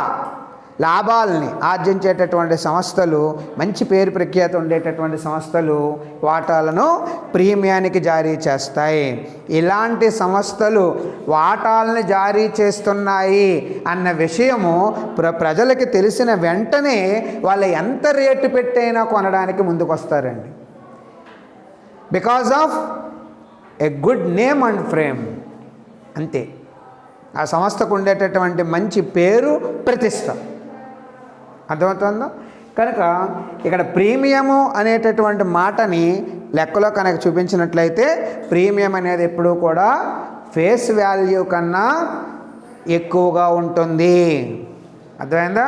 లాభాలని ఆర్జించేటటువంటి సంస్థలు, మంచి పేరు ప్రఖ్యాతి ఉండేటటువంటి సంస్థలు వాటాలను ప్రీమియానికి జారీ చేస్తాయి. ఇలాంటి సంస్థలు వాటాలను జారీ చేస్తున్నాయి అన్న విషయము ప్రజలకి తెలిసిన వెంటనే వాళ్ళు ఎంత రేటు పెట్టైనా కొనడానికి ముందుకు వస్తారండి. Because of a good name and frame. అంతే, ఆ సంస్థకు ఉండేటటువంటి మంచి పేరు, ప్రతిష్ట. అర్థమవుతుందా? కనుక ఇక్కడ ప్రీమియము అనేటటువంటి మాటని లెక్కలో కనుక చూపించినట్లయితే, ప్రీమియం అనేది ఎప్పుడూ కూడా ఫేస్ వాల్యూ కన్నా ఎక్కువగా ఉంటుంది. అర్థమైందా?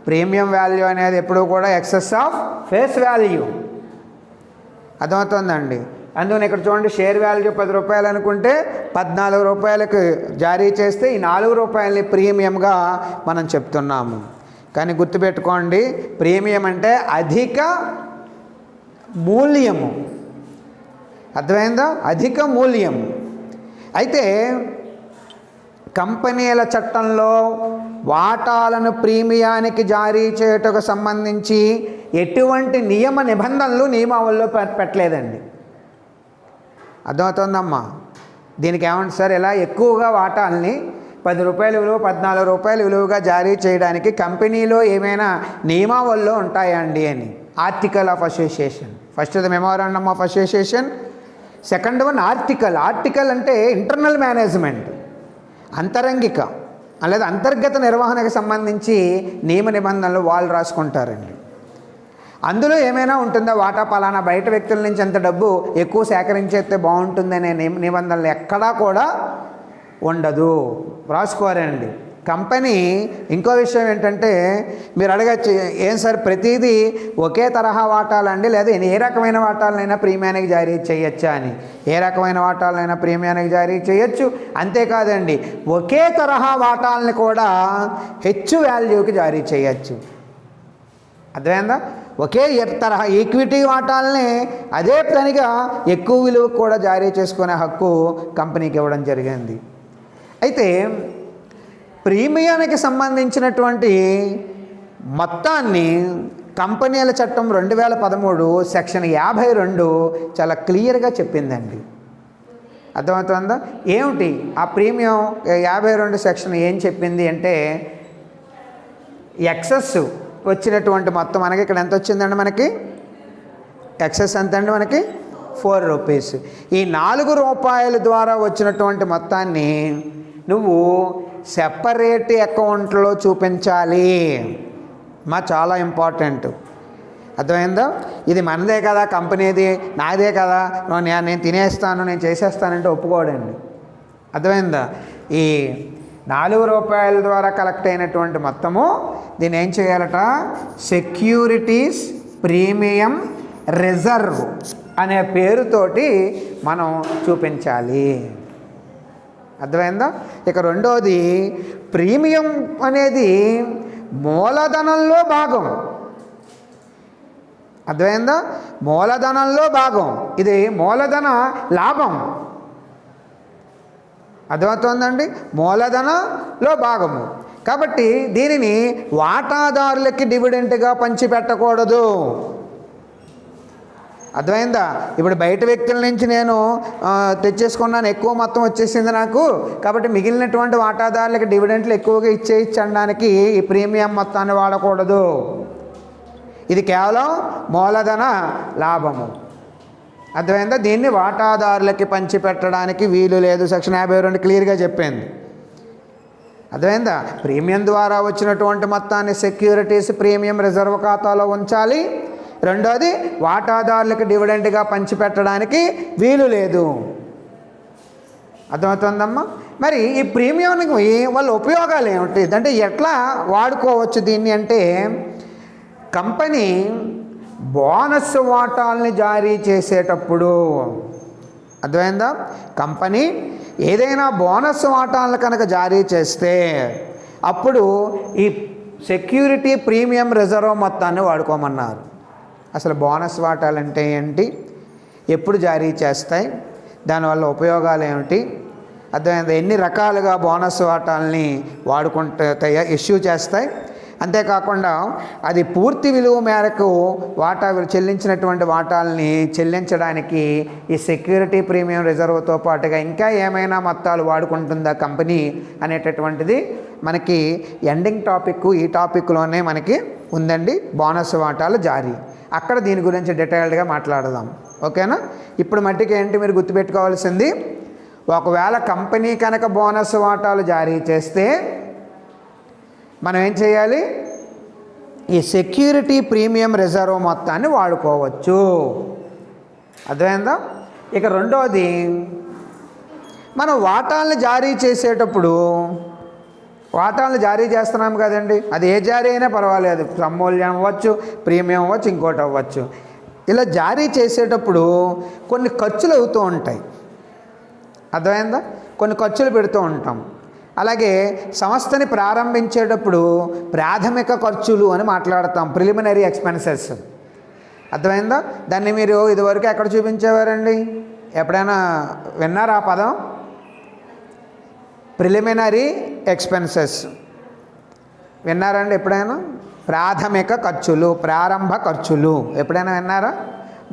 ప్రీమియం వాల్యూ అనేది ఎప్పుడూ కూడా ఎక్సెస్ ఆఫ్ ఫేస్ వాల్యూ. అర్థమవుతుందండి? అందుకని ఇక్కడ చూడండి, షేర్ వాల్యూ 10 రూపాయలు అనుకుంటే 14 రూపాయలకు జారీ చేస్తే ఈ 4 రూపాయలని ప్రీమియంగా మనం చెప్తున్నాము. కానీ గుర్తుపెట్టుకోండి, ప్రీమియం అంటే అధిక మూల్యము. అర్థమైందా? అధిక మూల్యము. అయితే కంపెనీల చట్టంలో వాటాలను ప్రీమియానికి జారీ చేయటకు సంబంధించి ఎటువంటి నియమ నిబంధనలు నియమావళిలో పెట్టలేదండి. అర్థమవుతుందమ్మా? దీనికి ఏమంటే సార్, ఇలా ఎక్కువగా వాటాలని 10 రూపాయల విలువ 14 రూపాయల విలువగా జారీ చేయడానికి కంపెనీలో ఏమైనా నియమావళిలో ఉంటాయా అండి అని. Article of association, first the memorandum of association, second one article. Article అంటే ఇంటర్నల్ మేనేజ్మెంట్, అంతరంగిక లేదా అంతర్గత నిర్వహణకు సంబంధించి నియమ నిబంధనలు వాళ్ళు రాసుకుంటారండి. అందులో ఏమైనా ఉంటుందా, వాటా పలానా బయట వ్యక్తుల నుంచి ఎంత డబ్బు ఎక్కువ సేకరించేస్తే బాగుంటుందనే నిబంధనలు ఎక్కడా కూడా ఉండదు, రాసుకోరండి. కంపెనీ ఇంకో విషయం ఏంటంటే, మీరు అడగచ్చు, ఏం సార్ ప్రతిదీ ఒకే తరహా వాటాలండి, లేదా ఏ రకమైన వాటాలనైనా ప్రీమియానికి జారీ చేయొచ్చా అని. ఏ రకమైన వాటాలనైనా ప్రీమియానికి జారీ చేయొచ్చు. అంతేకాదండి, ఒకే తరహా వాటాలని కూడా హెచ్చు వాల్యూకి జారీ చేయొచ్చు. అర్థమైందా? ఒకే తరహా ఈక్విటీ వాటాలని అదే పనిగా ఎక్కువ విలువకు కూడా జారీ చేసుకునే హక్కు కంపెనీకి ఇవ్వడం జరిగింది. అయితే ప్రీమియానికి సంబంధించినటువంటి మొత్తాన్ని కంపెనీల చట్టం 2013 సెక్షన్ 52 చాలా క్లియర్గా చెప్పిందండి. అర్థమవుతుందా? ఏమిటి ఆ ప్రీమియం 52 సెక్షన్ ఏం చెప్పింది అంటే, ఎక్సెస్ వచ్చినటువంటి మొత్తం మనకి ఇక్కడ ఎంత వచ్చిందండి, మనకి ఎక్సెస్ ఎంత అండి, మనకి 4 రూపీస్. ఈ 4 రూపాయల ద్వారా వచ్చినటువంటి మొత్తాన్ని నువ్వు సెపరేట్ అకౌంట్లో చూపించాలి. చాలా ఇంపార్టెంట్. అర్థమైందా? ఇది మనదే కదా, కంపెనీది నాదే కదా, నేను తినేస్తాను, నేను చేసేస్తానంటే ఒప్పుకోడండి. అర్థమైందా? ఈ 4 రూపాయల ద్వారా కలెక్ట్ అయినటువంటి మొత్తము దీన్ని ఏం చేయాలట, సెక్యూరిటీస్ ప్రీమియం రిజర్వ్ అనే పేరుతోటి మనం చూపించాలి. అర్థమైందా? ఇక రెండోది, ప్రీమియం అనేది మూలధనంలో భాగం. అర్థమైందా? మూలధనంలో భాగం. ఇది మూలధన లాభం. అర్థమవుతుందండి? మూలధనంలో భాగము. కాబట్టి దీనిని వాటాదారులకి డివిడెంట్గా పంచిపెట్టకూడదు. అర్థమైందా? ఇప్పుడు బయట వ్యక్తుల నుంచి నేను తెచ్చేసుకున్నాను, ఎక్కువ మొత్తం వచ్చేసింది నాకు, కాబట్టి మిగిలినటువంటి వాటాదారులకి డివిడెంట్లు ఎక్కువగా ఇచ్చేయడానికి ఈ ప్రీమియం మొత్తాన్ని వాడకూడదు. ఇది కేవలం మూలధన లాభము. అర్థమైందా? దీన్ని వాటాదారులకి పంచిపెట్టడానికి వీలు లేదు. సెక్షన్ 52 క్లియర్గా చెప్పింది. అర్థమైందా? ప్రీమియం ద్వారా వచ్చినటువంటి మొత్తాన్ని సెక్యూరిటీస్ ప్రీమియం రిజర్వ్ ఖాతాలో ఉంచాలి. రెండోది, వాటాదారులకు డివిడెంట్గా పంచిపెట్టడానికి వీలు లేదు. అర్థమవుతుందమ్మా? మరి ఈ ప్రీమియంకి వాళ్ళ ఉపయోగాలు ఏమిటి అంటే, ఎట్లా వాడుకోవచ్చు దీన్ని అంటే, కంపెనీ బోనస్ వాటాలని జారీ చేసేటప్పుడు, అర్థమైందా, కంపెనీ ఏదైనా బోనస్ వాటాలను కనుక జారీ చేస్తే అప్పుడు ఈ సెక్యూరిటీ ప్రీమియం రిజర్వ్ మొత్తాన్ని వాడుకోమన్నారు. అసలు బోనస్ వాటాలు అంటే ఏంటి, ఎప్పుడు జారీ చేస్తాయి, దానివల్ల ఉపయోగాలు ఏమిటి, అర్థమైందా, ఎన్ని రకాలుగా బోనస్ వాటాలని వాడుకుంటే ఇష్యూ చేస్తాయి, అంతేకాకుండా అది పూర్తి విలువ మేరకు చెల్లించినటువంటి వాటాలని చెల్లించడానికి ఈ సెక్యూరిటీ ప్రీమియం రిజర్వ్తో పాటుగా ఇంకా ఏమైనా మొత్తాలు వాడుకుంటుందా కంపెనీ అనేటటువంటిది మనకి ఎండింగ్ టాపిక్, ఈ టాపిక్లోనే మనకి ఉందండి. బోనస్ వాటాలు జారీ, అక్కడ దీని గురించి డీటెయిల్డ్గా మాట్లాడదాం. ఓకేనా? ఇప్పుడు మట్టికి ఏంటి మీరు గుర్తుపెట్టుకోవాల్సింది, ఒకవేళ కంపెనీ కనుక బోనస్ వాటాలు జారీ చేస్తే మనం ఏం చేయాలి, ఈ సెక్యూరిటీ ప్రీమియం రిజర్వ్ మొత్తాన్ని వాడుకోవచ్చు. అర్థమైందా? ఇక రెండోది, మనం వాటాలను జారీ చేసేటప్పుడు, వాటాలను జారీ చేస్తున్నాం కదండి, అది ఏ జారీ అయినా పర్వాలేదు, సమూల్యం అవ్వచ్చు, ప్రీమియం అవ్వచ్చు, ఇంకోటి అవ్వచ్చు. ఇలా జారీ చేసేటప్పుడు కొన్ని ఖర్చులు అవుతూ ఉంటాయి. అర్థమైందా? కొన్ని ఖర్చులు పెడుతూ ఉంటాం. అలాగే సంస్థని ప్రారంభించేటప్పుడు ప్రాథమిక ఖర్చులు అని మాట్లాడతాం, ప్రిలిమినరీ ఎక్స్పెన్సెస్. అర్థమైందా? దాన్ని మీరు ఇదివరకు ఎక్కడ చూపించేవారండి, ఎప్పుడైనా విన్నారా ఆ పదం? ప్రిలిమినరీ ఎక్స్పెన్సెస్ విన్నారండి ఎప్పుడైనా? ప్రాథమిక ఖర్చులు, ప్రారంభ ఖర్చులు ఎప్పుడైనా విన్నారా?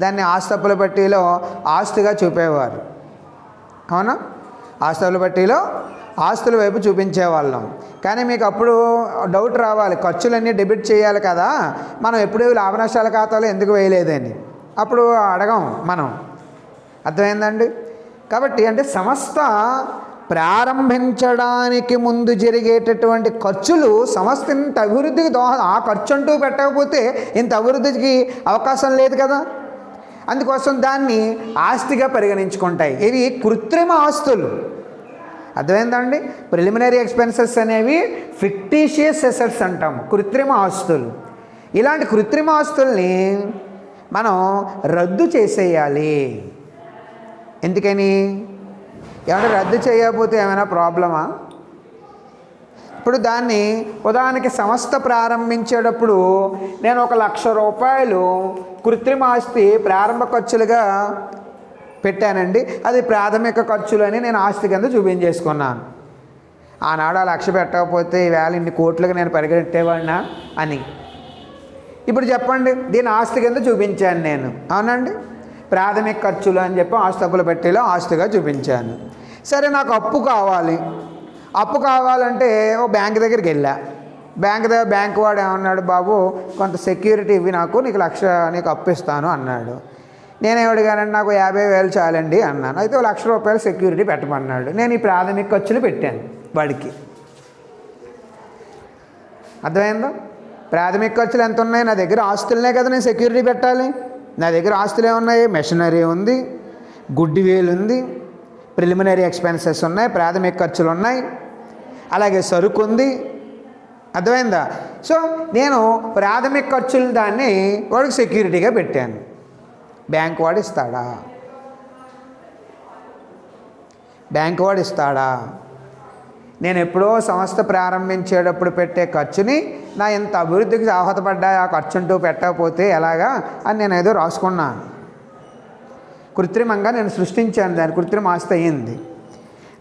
దాన్ని ఆస్తపుల పట్టీలో ఆస్తిగా చూపేవారు. అవునా? ఆస్తుల పట్టీలో ఆస్తుల వైపు చూపించేవాళ్ళం. కానీ మీకు అప్పుడు డౌట్ రావాలి, ఖర్చులన్నీ డెబిట్ చేయాలి కదా, మనం ఎప్పుడు లాభనష్టాల ఖాతాలో ఎందుకు వేయలేదని అప్పుడు అడగం మనం. అర్థమైందండి? కాబట్టి అంటే సంస్థ ప్రారంభించడానికి ముందు జరిగేటటువంటి ఖర్చులు సంస్థ ఇంత అభివృద్ధికి ఆ ఖర్చు అంటూ పెట్టకపోతే ఇంత అభివృద్ధికి అవకాశం లేదు కదా. అందుకోసం దాన్ని ఆస్తిగా పరిగణించుకుంటాయి. ఇవి కృత్రిమ ఆస్తులు. అర్థమైందండి? ప్రిలిమినరీ ఎక్స్పెన్సెస్ అనేవి ఫిక్టీషియస్ అసెట్స్ అంటాం, కృత్రిమ ఆస్తులు. ఇలాంటి కృత్రిమ ఆస్తుల్ని మనం రద్దు చేసేయాలి. ఎందుకని? ఏమైనా రద్దు చేయకపోతే ఏమైనా ప్రాబ్లమా? ఇప్పుడు దాన్ని ఉదాహరణకి సంస్థ ప్రారంభించేటప్పుడు నేను 1,00,000 రూపాయలు కృత్రిమ ఆస్తి ప్రారంభ ఖర్చులుగా పెట్టానండి. అది ప్రాథమిక ఖర్చులు అని నేను ఆస్తి కింద చూపించేసుకున్నాను. ఆనాడు 1,00,000 పెట్టకపోతే ఈవేళ ఇన్ని కోట్లుగా నేను పరిగెట్టేవాడినా అని. ఇప్పుడు చెప్పండి, దీని ఆస్తి కింద చూపించాను నేను, అవునండి? ప్రాథమిక ఖర్చులు అని చెప్పి ఆస్తుల పెట్టేలో ఆస్తిగా చూపించాను. సరే, నాకు అప్పు కావాలి. అప్పు కావాలంటే ఓ బ్యాంక్ దగ్గరికి వెళ్ళా. బ్యాంక్ వాడు ఏమన్నాడు, బాబు కొంత సెక్యూరిటీ ఇవ్వి, నాకు నీకు 1,00,000 నీకు అప్పు ఇస్తాను అన్నాడు. నేనేం అడిగానంటే నాకు 50,000 చాలండి అన్నాను. అయితే 1,00,000 రూపాయలు సెక్యూరిటీ పెట్టమన్నాడు. నేను ఈ ప్రాథమిక ఖర్చులు పెట్టాను వాడికి. అర్థమైందా? ప్రాథమిక ఖర్చులు ఎంత ఉన్నాయి? నా దగ్గర ఆస్తులనే కదా నేను సెక్యూరిటీ పెట్టాలి. నా దగ్గర ఆస్తులు ఏమున్నాయి? మెషినరీ ఉంది, గుడ్ విల్ ఉంది, ప్రిలిమినరీ ఎక్స్పెన్సెస్ ఉన్నాయి, ప్రాథమిక ఖర్చులు ఉన్నాయి, అలాగే సరుకు ఉంది. అర్థమైందా? సో నేను ప్రాథమిక ఖర్చులు దాన్ని వాడికి సెక్యూరిటీగా పెట్టాను. బ్యాంక్ వాడు ఇస్తాడా? బ్యాంక్ వాడు ఇస్తాడా? నేను ఎప్పుడో సంస్థ ప్రారంభించేటప్పుడు పెట్టే ఖర్చుని నా ఇంత అభివృద్ధికి దోహదపడ్డా ఆ ఖర్చు అంటూ పెట్టకపోతే ఎలాగా అని నేను ఏదో రాసుకున్నాను. కృత్రిమంగా నేను సృష్టించాను, దాని కృత్రిమ ఆస్తి అయ్యింది.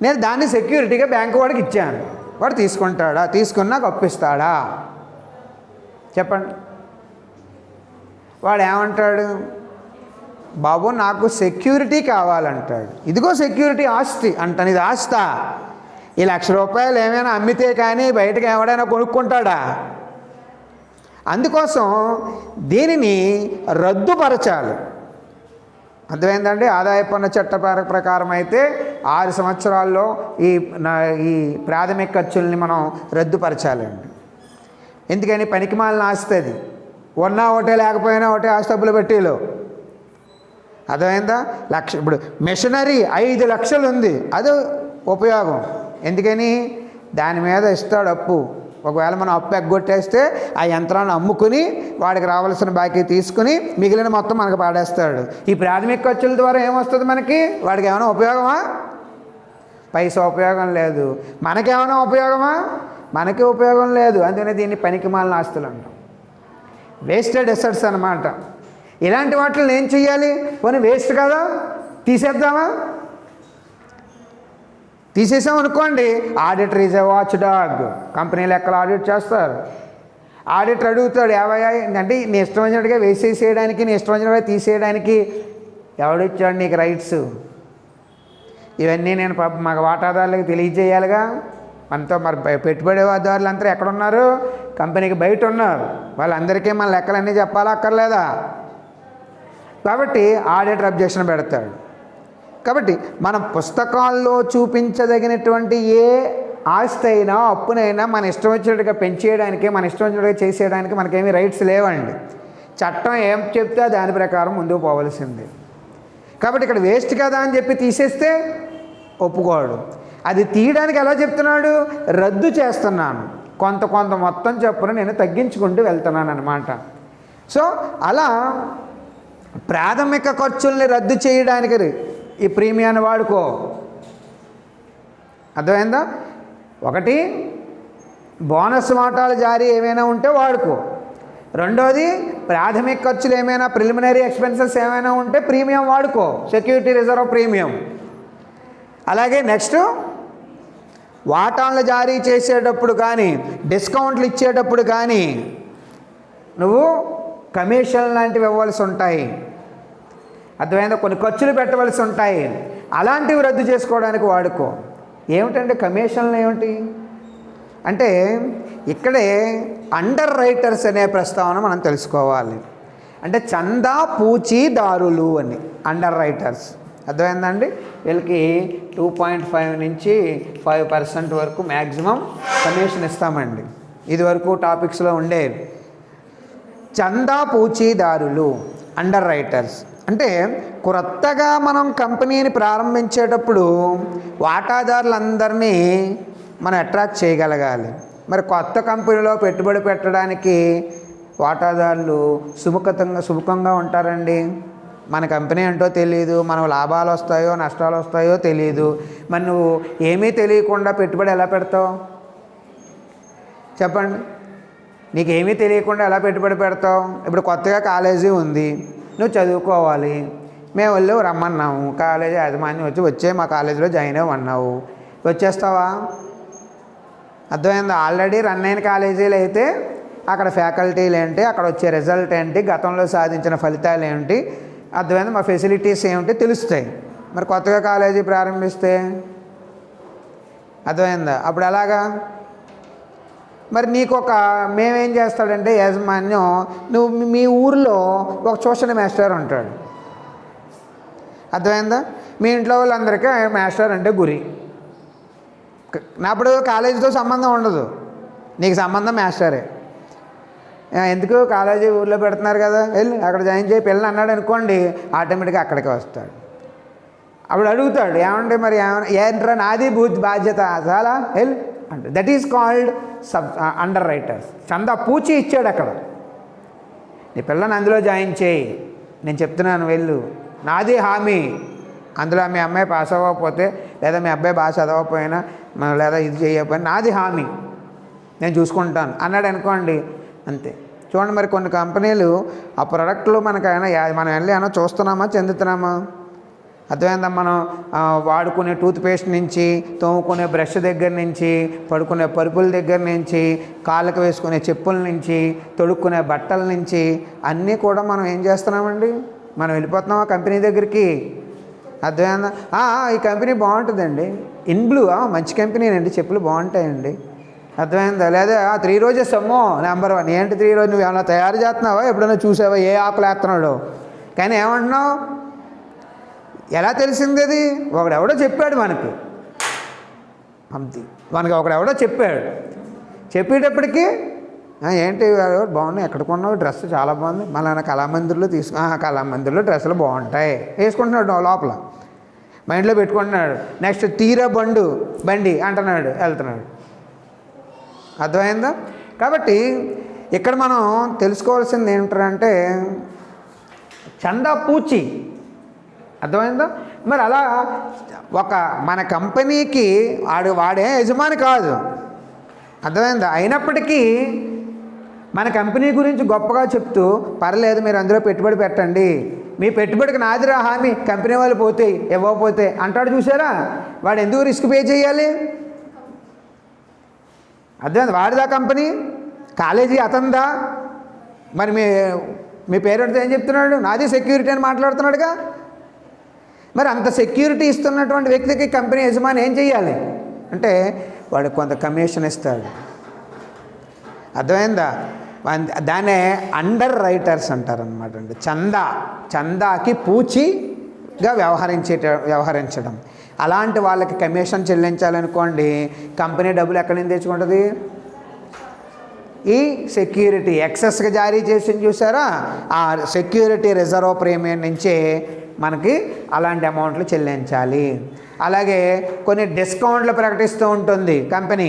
నేను దాన్ని సెక్యూరిటీగా బ్యాంకు వాడికి ఇచ్చాను. వాడు తీసుకుంటాడా? తీసుకున్నాక అప్పిస్తాడా? చెప్పండి. వాడు ఏమంటాడు? బాబు నాకు సెక్యూరిటీ కావాలంటాడు. ఇదిగో సెక్యూరిటీ ఆస్తి అంటాను. ఇది ఆస్తా? ఈ 1,00,000 రూపాయలు ఏమైనా అమ్మితే కానీ బయటకు ఎవడైనా కొనుక్కుంటాడా? అందుకోసం దీనిని రద్దుపరచాలి. అర్థమైందండి? ఆదాయ పన్ను చట్ట ప్రకారం అయితే 6 సంవత్సరాల్లో ఈ ప్రాథమిక ఖర్చుల్ని మనం రద్దుపరచాలండి. ఎందుకని? పనికిమాలిన ఆస్తి అది. ఉన్నా ఒకటే లేకపోయినా ఒకటే ఆస్తబ్బులు పెట్టేలో. అర్థమైందా? ఇప్పుడు మెషినరీ 5 లక్షలు ఉంది, అది ఉపయోగం. ఎందుకని? దాని మీద ఇస్తాడు అప్పు. ఒకవేళ మనం అప్పు ఎగ్గొట్టేస్తే ఆ యంత్రాన్ని అమ్ముకుని వాడికి రావాల్సిన బాకీ తీసుకుని మిగిలిన మొత్తం మనకు పాడేస్తాడు. ఈ ప్రాథమిక ఖర్చుల ద్వారా ఏమొస్తుంది మనకి? వాడికి ఏమైనా ఉపయోగమా? పైసా ఉపయోగం లేదు. మనకేమైనా ఉపయోగమా? మనకి ఉపయోగం లేదు. అందుకనే దీన్ని పనికిమాలిన ఆస్తులు అంటాం, వేస్టెడ్ అసెట్స్ అన్నమాట. ఇలాంటి వాటిని ఏం చెయ్యాలి? పోనీ వేస్ట్ కదా, తీసేద్దామా? తీసేసాం అనుకోండి, auditor is a watch dog. Company లెక్కలు ఆడిట్ చేస్తారు. ఆడిటర్ అడుగుతాడు, 50 అంటే నీ ఇష్టం వచ్చినట్టుగా వేసేసేయడానికి, నీ ఇష్టం వచ్చినట్టుగా తీసేయడానికి ఎవడిచ్చాడు నీకు రైట్స్? ఇవన్నీ నేను మాకు వాటాదారులకు తెలియజేయాలిగా. మనతో మరి పెట్టుబడిదారులు అంతా ఎక్కడున్నారు? కంపెనీకి బయట ఉన్నారు. వాళ్ళందరికీ మన లెక్కలన్నీ చెప్పాలా అక్కర్లేదా? కాబట్టి ఆడిటర్ అబ్జెక్షన్ పెడతాడు. కాబట్టి మనం పుస్తకాల్లో చూపించదగినటువంటి ఏ ఆస్తి అయినా అప్పునైనా మన ఇష్టం వచ్చినట్టుగా పెంచేయడానికి, మన ఇష్టం వచ్చినట్టుగా చేసేయడానికి మనకేమీ రైట్స్ లేవండి. చట్టం ఏం చెప్తే దాని ప్రకారం ముందుకు పోవలసింది. కాబట్టి ఇక్కడ వేస్ట్ కదా అని చెప్పి తీసేస్తే ఒప్పుకోడు. అది తీయడానికి ఎలా చెప్తున్నాడు? రద్దు చేస్తున్నాను, కొంత మొత్తం చొప్పున నేను తగ్గించుకుంటూ వెళ్తున్నాను అన్నమాట. సో అలా ప్రాథమిక ఖర్చుల్ని రద్దు చేయడానికి ఈ ప్రీమియాన్ని వాడుకో. అర్థమైందా? ఒకటి, బోనస్ వాటాలు జారీ ఏమైనా ఉంటే వాడుకో. రెండోది, ప్రాథమిక ఖర్చులు ఏమైనా ప్రిలిమినరీ ఎక్స్పెన్సెస్ ఏమైనా ఉంటే ప్రీమియం వాడుకో, సెక్యూరిటీ రిజర్వ్ ప్రీమియం. అలాగే నెక్స్ట్, వాటాలను జారీ చేసేటప్పుడు కానీ డిస్కౌంట్లు ఇచ్చేటప్పుడు కానీ నువ్వు కమిషన్ లాంటివి ఇవ్వాల్సి ఉంటాయి. అర్థమైందా? కొన్ని ఖర్చులు పెట్టవలసి ఉంటాయి. అలాంటివి రద్దు చేసుకోవడానికి వాడుకో. ఏమిటంటే కమిషన్లు ఏమిటి అంటే ఇక్కడే అండర్ రైటర్స్ అనే ప్రస్తావన మనం తెలుసుకోవాలి. అంటే చందా పూచీదారులు అని అండర్ రైటర్స్. అర్థమైందండి? వీళ్ళకి 2.5 నుంచి 5% వరకు మ్యాక్సిమం కమిషన్ ఇస్తామండి. ఇది వరకు టాపిక్స్లో ఉండేవి. చందా పూచీదారులు, అండర్ రైటర్స్. అంటే క్రొత్తగా మనం కంపెనీని ప్రారంభించేటప్పుడు వాటాదారులందరినీ మనం అట్రాక్ట్ చేయగలగాలి. మరి కొత్త కంపెనీలో పెట్టుబడి పెట్టడానికి వాటాదారులు సుముఖంగా ఉంటారండి. మన కంపెనీ ఏంటో తెలియదు, మన లాభాలు వస్తాయో నష్టాలు వస్తాయో తెలియదు. మరి నువ్వు ఏమీ తెలియకుండా పెట్టుబడి ఎలా పెడతావు చెప్పండి? నీకేమీ తెలియకుండా ఎలా పెట్టుబడి పెడతావు? ఇప్పుడు కొత్తగా కాలేజీ ఉంది, నువ్వు చదువుకోవాలి, మేము వెళ్ళి రమ్మన్నాము, కాలేజీ యాజమాన్యం వచ్చే మా కాలేజీలో జాయిన్ అవ్వన్నావు, వచ్చేస్తావా? అర్థమైందా? ఆల్రెడీ రన్ అయిన కాలేజీలు అయితే అక్కడ ఫ్యాకల్టీలు ఏంటి, అక్కడ వచ్చే రిజల్ట్ ఏంటి, గతంలో సాధించిన ఫలితాలు ఏమిటి, అర్థమైందా? మా ఫెసిలిటీస్ ఏమిటి తెలుస్తాయి. మరి కొత్తగా కాలేజీ ప్రారంభిస్తే అర్థమైందా? అప్పుడు ఎలాగా? మరి నీకు మేమేం చేస్తాడంటే యాజమాన్యం, నువ్వు మీ ఊరిలో ఒక ట్యూషన్ మాస్టర్ ఉంటాడు, అర్థమైందా? మీ ఇంట్లో వాళ్ళందరికీ మాస్టర్ అంటే గురి. అప్పుడు కాలేజీతో సంబంధం ఉండదు, నీకు సంబంధం మాస్టరే. ఎందుకు కాలేజీ ఊళ్ళో పెడుతున్నారు కదా, వెళ్ళి అక్కడ జాయిన్ చేయి పిల్లలు అన్నాడు అనుకోండి, ఆటోమేటిక్గా అక్కడికి వస్తాడు. అప్పుడు అడుగుతాడు, ఏమంటే మరి ఏంట్రా నాది బాధ్యత చాలా వెళ్ళి అంటే. That is called under writers. చందా పూచి ఇచ్చాడు అక్కడ, నీ పిల్లని అందులో జాయిన్ చేయి, నేను చెప్తున్నాను వెళ్ళు, నాది హామీ. అందులో మీ అమ్మాయి పాస్ అవ్వకపోతే లేదా మీ అబ్బాయి బాగా చదవకపోయినా లేదా ఇది చేయకపోయినా నాది హామీ, నేను చూసుకుంటాను అన్నాడు అనుకోండి, అంతే. చూడండి, మరి కొన్ని కంపెనీలు ఆ ప్రోడక్ట్లు మనకైనా మనం వెళ్ళి ఏమైనా చూస్తున్నామా చెందుతున్నామా? అర్థమైందా? మనం వాడుకునే టూత్పేస్ట్ నుంచి, తోముకునే బ్రష్ దగ్గర నుంచి, పడుకునే పరుపుల దగ్గర నుంచి, కాళ్ళకు వేసుకునే చెప్పుల నుంచి, తొడుక్కునే బట్టల నుంచి అన్నీ కూడా మనం ఏం చేస్తున్నామండి? మనం వెళ్ళిపోతున్నామా కంపెనీ దగ్గరికి? అర్థమైందా? ఈ కంపెనీ బాగుంటుందండి, ఇన్బ్లూ మంచి కంపెనీనండి, చెప్పులు బాగుంటాయండి, అర్థమైందా? లేదా 3 రోజెస్ అమ్మో నెంబర్ 1. ఏంటి 3 రోజు? నువ్వు ఏమైనా తయారు చేస్తున్నావా? ఎప్పుడైనా చూసావా ఏ ఆకులు వేస్తున్నాడు? కానీ ఏమంటున్నావు? ఎలా తెలిసింది అది? ఒకడెవడో చెప్పాడు మనకి, అంతే. ఒకడెవడో చెప్పాడు. చెప్పేటప్పటికి ఏంటి బాగున్నాయి, ఎక్కడ కొన్నావు డ్రెస్ చాలా బాగుంది, మళ్ళీ కళామందిర్లో కళామందిర్లో డ్రెస్సులు బాగుంటాయి వేసుకుంటున్నాడు లోపల, మైండ్లో పెట్టుకుంటున్నాడు. నెక్స్ట్ తీరా బండి అంటున్నాడు, వెళ్తున్నాడు. అర్థమైందా? కాబట్టి ఇక్కడ మనం తెలుసుకోవాల్సింది ఏంటంటే చందా పూచి, అర్థమైందా? మరి అలా మన కంపెనీకి వాడే యజమాని కాదు, అర్థమైందా? అయినప్పటికీ మన కంపెనీ గురించి గొప్పగా చెప్తూ, పర్లేదు మీరు అందులో పెట్టుబడి పెట్టండి, మీ పెట్టుబడికి నాదిరా హామీ, కంపెనీ వాళ్ళు పోతాయి ఇవ్వకపోతే అంటాడు. చూసారా? వాడు ఎందుకు రిస్క్ పే చేయాలి? అర్థమైంది? వాడిదా కంపెనీ, కాలేజీ అతందా. మరి మీ పేరెంట్తో ఏం చెప్తున్నాడు? నాది సెక్యూరిటీ అని మాట్లాడుతున్నాడుగా. మరి అంత సెక్యూరిటీ ఇస్తున్నటువంటి వ్యక్తికి కంపెనీ యజమాని ఏం చెయ్యాలి అంటే వాడు కొంత కమిషన్ ఇస్తాడు, అర్థమైందా? దాన్నే అండర్ రైటర్స్ అంటారనమాట అండి. చందాకి పూచిగా వ్యవహరించడం. అలాంటి వాళ్ళకి కమిషన్ చెల్లించాలనుకోండి, కంపెనీ డబ్బులు ఎక్కడి నుంచి తెచ్చుకుంటుంది? ఈ సెక్యూరిటీ ఎక్సెస్గా జారీ చేసింది చూసారా, ఆ సెక్యూరిటీ రిజర్వ్ ప్రీమియం నుంచే మనకి అలాంటి అమౌంట్లు చెల్లించాలి. అలాగే కొన్ని డిస్కౌంట్లు ప్రకటిస్తూ ఉంటుంది కంపెనీ.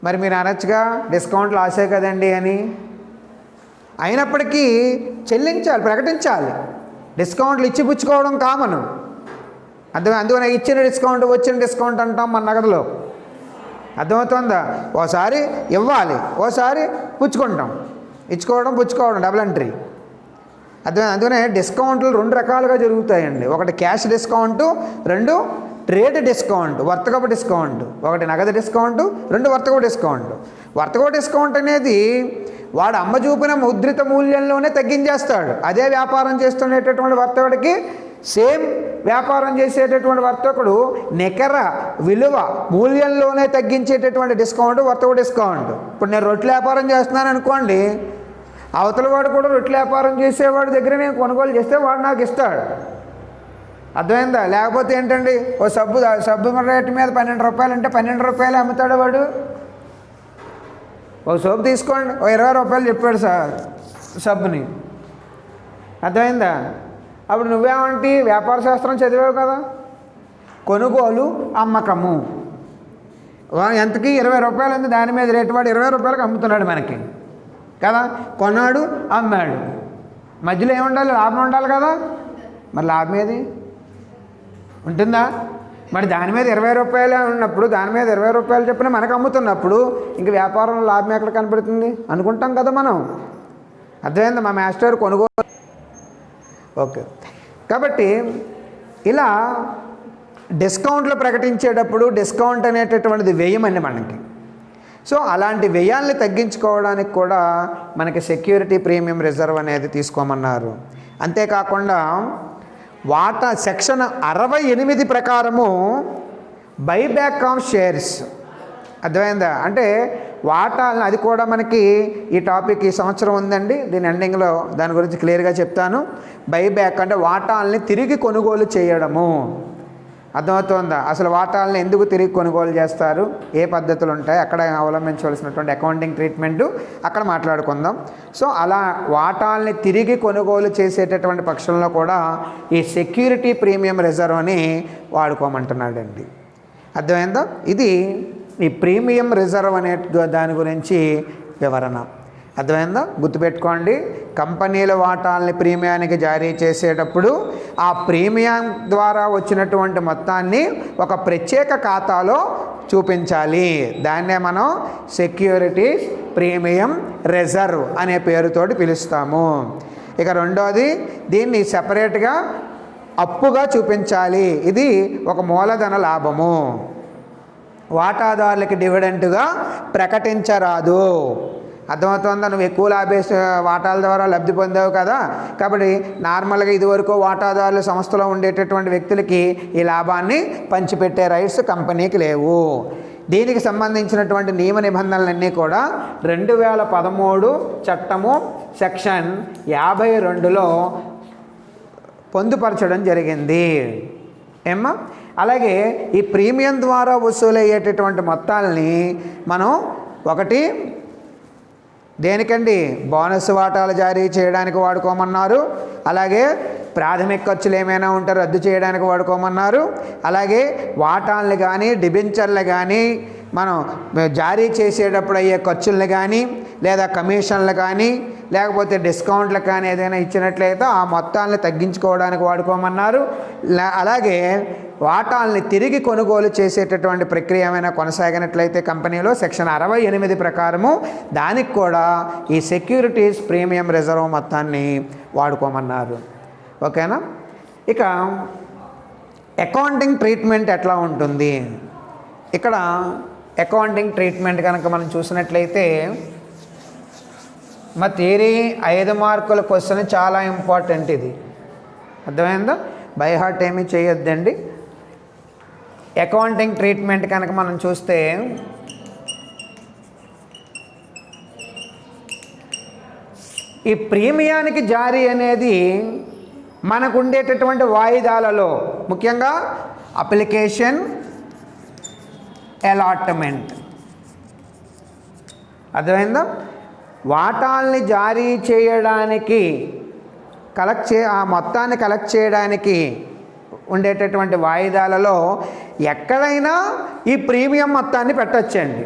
మరి మీరు అనొచ్చుగా డిస్కౌంట్లు ఆసే కదండి అని. అయినప్పటికీ చెల్లించాలి, ప్రకటించాలి. డిస్కౌంట్లు ఇచ్చి పుచ్చుకోవడం కామను. అందుకని ఇచ్చిన డిస్కౌంట్ వచ్చిన డిస్కౌంట్ అంటాం మన నగదులో, అర్థమవుతుందా? ఓసారి ఇవ్వాలి, ఓసారి పుచ్చుకుంటాం. ఇచ్చుకోవడం పుచ్చుకోవడం డబుల్ ఎంట్రీ. అందుకనే డిస్కౌంట్లు 2 రకాలుగా జరుగుతాయండి. ఒకటి క్యాష్ డిస్కౌంటు, 2 ట్రేడ్ డిస్కౌంట్, వర్తకపు డిస్కౌంట్. ఒకటి నగదు డిస్కౌంటు, 2 వర్తకపు డిస్కౌంట్. వర్తకపు డిస్కౌంట్ అనేది వాడు అమ్మ చూపిన ముద్రిత మూల్యంలోనే తగ్గించేస్తాడు. అదే వ్యాపారం చేస్తున్నటువంటి వర్తకుడికి సేమ్ వ్యాపారం చేసేటటువంటి వర్తకుడు నికర విలువ మూల్యంలోనే తగ్గించేటటువంటి డిస్కౌంట్ వర్తక డిస్కౌంట్. ఇప్పుడు నేను రొట్టెల వ్యాపారం చేస్తున్నాను అనుకోండి, అవతల వాడు కూడా రొట్టెల వ్యాపారం చేసేవాడి దగ్గర నేను కొనుగోలు చేస్తే వాడు నాకు ఇస్తాడు, అర్థమైందా? లేకపోతే ఏంటండి, ఓ సబ్బు రేటు మీద 12 రూపాయలు అంటే 12 రూపాయలు అమ్ముతాడు వాడు. ఓ సోపు తీసుకోండి, ఓ 20 రూపాయలు చెప్పాడు సబ్బుని, అర్థమైందా? అప్పుడు నువ్వేమంటే వ్యాపార శాస్త్రం చదివావు కదా. కొనుగోలు అమ్మకము ఎంతకి 20 రూపాయలు ఉంది, దాని మీద రేటు వాడు 20 రూపాయలకు అమ్ముతున్నాడు మనకి కదా. కొన్నాడు, అమ్మాడు, మధ్యలో ఏముండాలి? లాభం ఉండాలి కదా. మరి లాభం ఏది ఉంటుందా? మరి దాని మీద 20 రూపాయలే ఉన్నప్పుడు, దాని మీద 20 రూపాయలు చెప్పిన మనకు అమ్ముతున్నప్పుడు ఇంక వ్యాపారంలో లాభం ఎక్కడ కనపడుతుంది అనుకుంటాం కదా మనం. అర్థమైందా? మా మాస్టర్ కొనుగోలు. ఓకే, కాబట్టి ఇలా డిస్కౌంట్లు ప్రకటించేటప్పుడు డిస్కౌంట్ అనేటటువంటిది వ్యయమండి మనకి. సో అలాంటి వ్యయాల్ని తగ్గించుకోవడానికి కూడా మనకి సెక్యూరిటీ ప్రీమియం రిజర్వ్ అనేది తీసుకోమన్నారు. అంతేకాకుండా వాటా సెక్షన్ 68 ప్రకారము బైబ్యాక్ ఆఫ్ షేర్స్. అర్థమైందా? అంటే వాటాలను, అది కూడా మనకి ఈ టాపిక్ ఈ సంవత్సరం ఉందండి, దీని ఎండింగ్లో దాని గురించి క్లియర్గా చెప్తాను. బైబ్యాక్ అంటే వాటాలని తిరిగి కొనుగోలు చేయడము. అర్థమవుతుందా? అసలు వాటాలను ఎందుకు తిరిగి కొనుగోలు చేస్తారు, ఏ పద్ధతులు ఉంటాయి, అక్కడ అవలంబించవలసినటువంటి అకౌంటింగ్ ట్రీట్మెంటు అక్కడ మాట్లాడుకుందాం. సో అలా వాటాలని తిరిగి కొనుగోలు చేసేటటువంటి పక్షంలో కూడా ఈ సెక్యూరిటీ ప్రీమియం రిజర్వ్ అని వాడుకోమంటున్నాడండి. అర్థమైందా? ఇది ఈ ప్రీమియం రిజర్వ్ అనే దాని గురించి వివరణ. అర్థమైందా? గుర్తుపెట్టుకోండి, కంపెనీల వాటాలని ప్రీమియానికి జారీ చేసేటప్పుడు ఆ ప్రీమియం ద్వారా వచ్చినటువంటి మొత్తాన్ని ఒక ప్రత్యేక ఖాతాలో చూపించాలి. దాన్నే మనం సెక్యూరిటీస్ ప్రీమియం రిజర్వ్ అనే పేరుతోటి పిలుస్తాము. ఇక రెండోది, దీన్ని సెపరేట్గా అప్పుగా చూపించాలి. ఇది ఒక మూలధన లాభము, వాటాదారులకి డివిడెంట్గా ప్రకటించరాదు. అర్థమవుతుందా? నువ్వు ఎక్కువ లాభేసి వాటాల ద్వారా లబ్ధి పొందావు కదా, కాబట్టి నార్మల్గా ఇదివరకు వాటాదారుల సంస్థలో ఉండేటటువంటి వ్యక్తులకి ఈ లాభాన్ని పంచిపెట్టే రైట్స్ కంపెనీకి లేవు. దీనికి సంబంధించినటువంటి నియమ నిబంధనలన్నీ కూడా 2013 చట్టము సెక్షన్ 52లో పొందుపరచడం జరిగింది. ఏమ్మా? అలాగే ఈ ప్రీమియం ద్వారా వసూలయ్యేటటువంటి మొత్తాలని మనం ఒకటి దేనికండి? బోనస్ వాటాలు జారీ చేయడానికి వాడుకోమన్నారు. అలాగే ప్రాథమిక ఖర్చులు ఏమైనా ఉంటే రద్దు చేయడానికి వాడుకోమన్నారు. అలాగే వాటాలను కానీ డిబెంచర్లు కానీ మనం జారీ చేసేటప్పుడు అయ్యే ఖర్చులను కానీ లేదా కమిషన్లు కానీ లేకపోతే డిస్కౌంట్లు కానీ ఏదైనా ఇచ్చినట్లయితే ఆ మొత్తాలను తగ్గించుకోవడానికి వాడుకోమన్నారు. అలాగే వాటాలని తిరిగి కొనుగోలు చేసేటటువంటి ప్రక్రియ ఏమైనా కొనసాగినట్లయితే కంపెనీలో సెక్షన్ 68 ప్రకారము దానికి కూడా ఈ సెక్యూరిటీస్ ప్రీమియం రిజర్వ్ మొత్తాన్ని వాడుకోమన్నారు. ఓకేనా? ఇక అకౌంటింగ్ ట్రీట్మెంట్ ఎట్లా ఉంటుంది? ఇక్కడ అకౌంటింగ్ ట్రీట్మెంట్ కనుక మనం చూసినట్లయితే మా థియరీ 5 మార్కుల క్వశ్చన్ చాలా ఇంపార్టెంట్. ఇది అర్థమైందా? బై హార్ట్ ఏమీ చేయొద్దండి. అకౌంటింగ్ ట్రీట్మెంట్ కనుక మనం చూస్తే ఈ ప్రీమియానికి జారీ అనేది మనకు ఉండేటటువంటి వాయిదాలలో ముఖ్యంగా అప్లికేషన్, అలాట్మెంట్. అర్థమైందా? వాటాల్ని జారీ చేయడానికి ఆ మొత్తాన్ని కలెక్ట్ చేయడానికి ఉండేటటువంటి వాయిదాలలో ఎక్కడైనా ఈ ప్రీమియం మొత్తాన్ని పెట్టచ్చండి.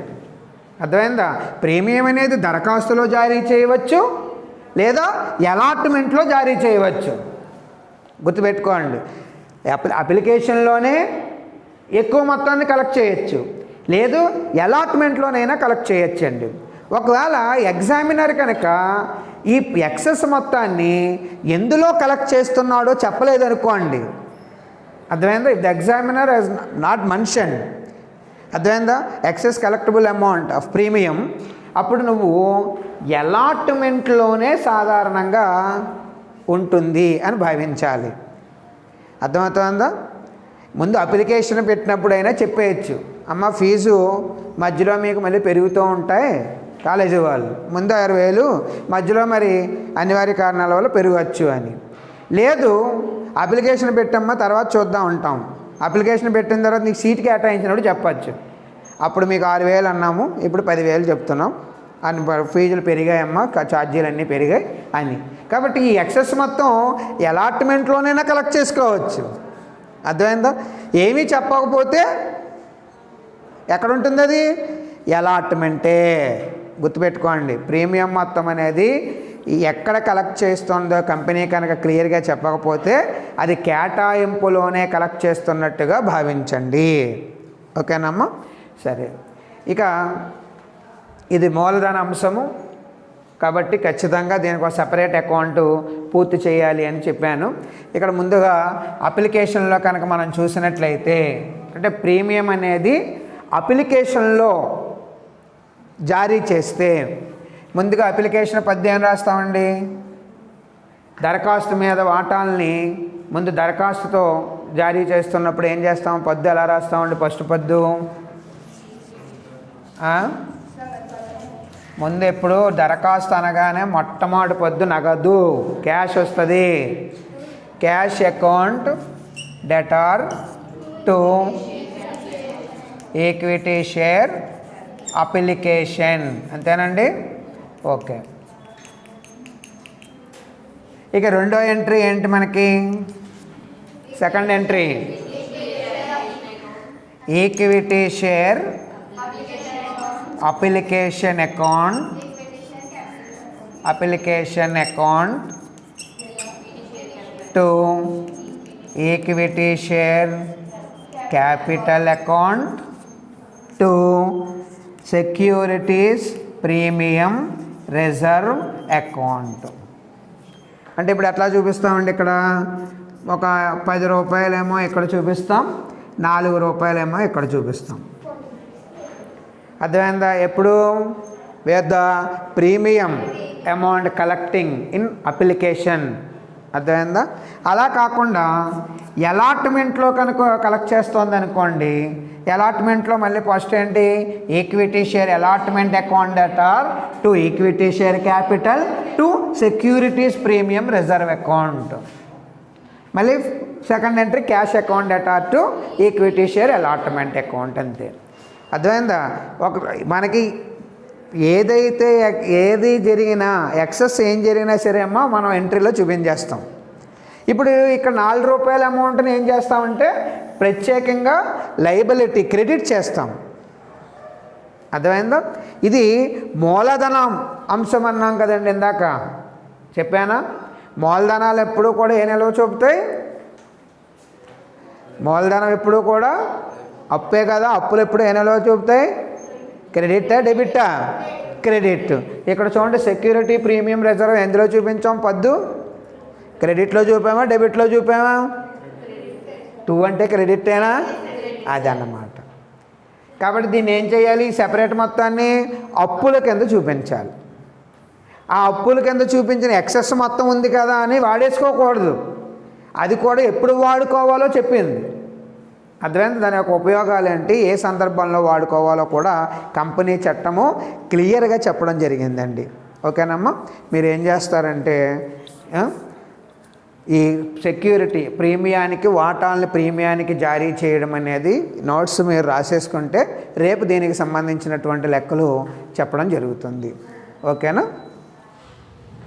అర్థమైందా? ప్రీమియం అనేది దరఖాస్తులో జారీ చేయవచ్చు లేదా అలాట్మెంట్లో జారీ చేయవచ్చు. గుర్తుపెట్టుకోండి, అప్లికేషన్లోనే ఎక్కువ మొత్తాన్ని కలెక్ట్ చేయొచ్చు, లేదు అలాట్మెంట్లోనైనా కలెక్ట్ చేయొచ్చండి. ఒకవేళ ఎగ్జామినర్ కనుక ఈ ఎక్సెస్ మొత్తాన్ని ఎందులో కలెక్ట్ చేస్తున్నాడో చెప్పలేదనుకోండి, అర్థమైందా? If the examiner has not mention, అర్థమైందా, excess collectable amount of premium, అప్పుడు నువ్వు అలాట్మెంట్లోనే సాధారణంగా ఉంటుంది అని భావించాలి. అర్థమవుతుందా? ముందు అప్లికేషన్ పెట్టినప్పుడైనా చెప్పేయచ్చు, అమ్మ ఫీజు మధ్యలో మీకు మళ్ళీ పెరుగుతూ ఉంటాయి, కాలేజీ వాళ్ళు ముందు 60,000 మధ్యలో మరి అనివార్య కారణాల వల్ల పెరగచ్చు అని. లేదు అప్లికేషన్ పెట్టమ్మా తర్వాత చూద్దాం ఉంటాం, అప్లికేషన్ పెట్టిన తర్వాత నీకు సీట్ కేటాయించినప్పుడు చెప్పచ్చు, అప్పుడు మీకు 6,000 అన్నాము ఇప్పుడు 10,000 చెప్తున్నాం, అని ఫీజులు పెరిగాయమ్మా, ఛార్జీలు అన్నీ పెరిగాయి అని. కాబట్టి ఈ ఎక్సెస్ మొత్తం అలాట్మెంట్లోనైనా కలెక్ట్ చేసుకోవచ్చు. అర్థమైందా? ఏమీ చెప్పకపోతే ఎక్కడ ఉంటుంది అది? అలాట్మెంటే. గుర్తుపెట్టుకోండి, ప్రీమియం మొత్తం అనేది ఎక్కడ కలెక్ట్ చేస్తుందో కంపెనీ కనుక క్లియర్గా చెప్పకపోతే అది కేటాయింపులోనే కలెక్ట్ చేస్తున్నట్టుగా భావించండి. ఓకేనమ్మా? సరే, ఇక ఇది మూలధన అంశము కాబట్టి ఖచ్చితంగా దీనికి ఒక సపరేట్ అకౌంట్ పూర్తి చేయాలి అని చెప్పాను. ఇక్కడ ముందుగా అప్లికేషన్లో కనుక మనం చూసినట్లయితే, అంటే ప్రీమియం అనేది అప్లికేషన్లో జారీ చేస్తే ముందుగా అప్లికేషన్ పద్దు ఏం రాస్తామండి? దరఖాస్తు మీద వాటాలని ముందు దరఖాస్తుతో జారీ చేస్తున్నప్పుడు ఏం చేస్తాం? పద్దు ఎలా రాస్తామండి? ఫస్ట్ పద్దు ముందు ఎప్పుడు దరఖాస్తు అనగానే మొట్టమొదటి పద్దు నగదు, క్యాష్ వస్తుంది. Cash account debtor to equity share application. అంతేనండి? ఓకే. ఇక రెండో ఎంట్రీ ఏంటి మనకి? Second entry equity share application account to equity share capital account to securities premium reserve account. అంటే ఇప్పుడు ఎట్లా చూపిస్తామండి? ఇక్కడ ఒక 10 రూపాయలేమో ఇక్కడ చూపిస్తాం, 4 రూపాయలేమో ఇక్కడ చూపిస్తాం. అర్థమైందా? ఎప్పుడు with the premium amount collecting in application. అర్థమైందా? అలా కాకుండా అలాట్మెంట్లో కనుక కలెక్ట్ చేస్తుంది అనుకోండి, అలాట్మెంట్లో మళ్ళీ ఫస్ట్ ఏంటి? Equity share allotment account debtor to equity share capital to securities premium reserve account. మళ్ళీ second entry cash account debtor to equity share allotment account. అంతే. అర్థమైందా? మనకి ఏది జరిగినా, ఎక్సెస్ ఏం జరిగినా సరే అమ్మా మనం ఎంట్రీలో చూపించేస్తాం. ఇప్పుడు ఇక్కడ 4 రూపాయల అమౌంట్ని ఏం చేస్తామంటే ప్రత్యేకంగా లయబిలిటీ క్రెడిట్ చేస్తాం. అర్థమైందా? ఇది మూలధనం అంశం అన్నాం కదండి, ఇందాక చెప్పానా? మూలధనాలు ఎప్పుడూ కూడా ఏ నిల్వ చూపుతాయి? మూలధనం ఎప్పుడూ కూడా అప్పే కదా. అప్పులు ఎప్పుడు ఏ నిల్వ చూపుతాయి? క్రెడిటా డెబిటా? క్రెడిట్. ఇక్కడ చూడండి, సెక్యూరిటీ ప్రీమియం రిజర్వ్ ఎందులో చూపించాం? పద్దు క్రెడిట్లో చూపామా డెబిట్లో చూపామా? 2 అంటే క్రెడిటేనా? అదన్నమాట. కాబట్టి దీన్ని ఏం చేయాలి? సెపరేట్ మొత్తాన్ని అప్పుల కింద చూపించాలి. ఆ అప్పుల కింద చూపించిన ఎక్సెస్ మొత్తం ఉంది కదా అని వాడేసుకోకూడదు. అది కూడా ఎప్పుడు వాడుకోవాలో చెప్పింది. అర్థమైంది? దాని యొక్క ఉపయోగాలు ఏంటి, ఏ సందర్భంలో వాడుకోవాలో కూడా కంపెనీ చట్టము క్లియర్గా చెప్పడం జరిగిందండి. ఓకేనమ్మా? మీరు ఏం చేస్తారంటే ఈ సెక్యూరిటీ ప్రీమియానికి వాటాలని ప్రీమియానికి జారీ చేయడం అనేది నోట్స్ మీరు రాసేసుకుంటే రేపు దీనికి సంబంధించినటువంటి లెక్కలు చెప్పడం జరుగుతుంది. ఓకేనా?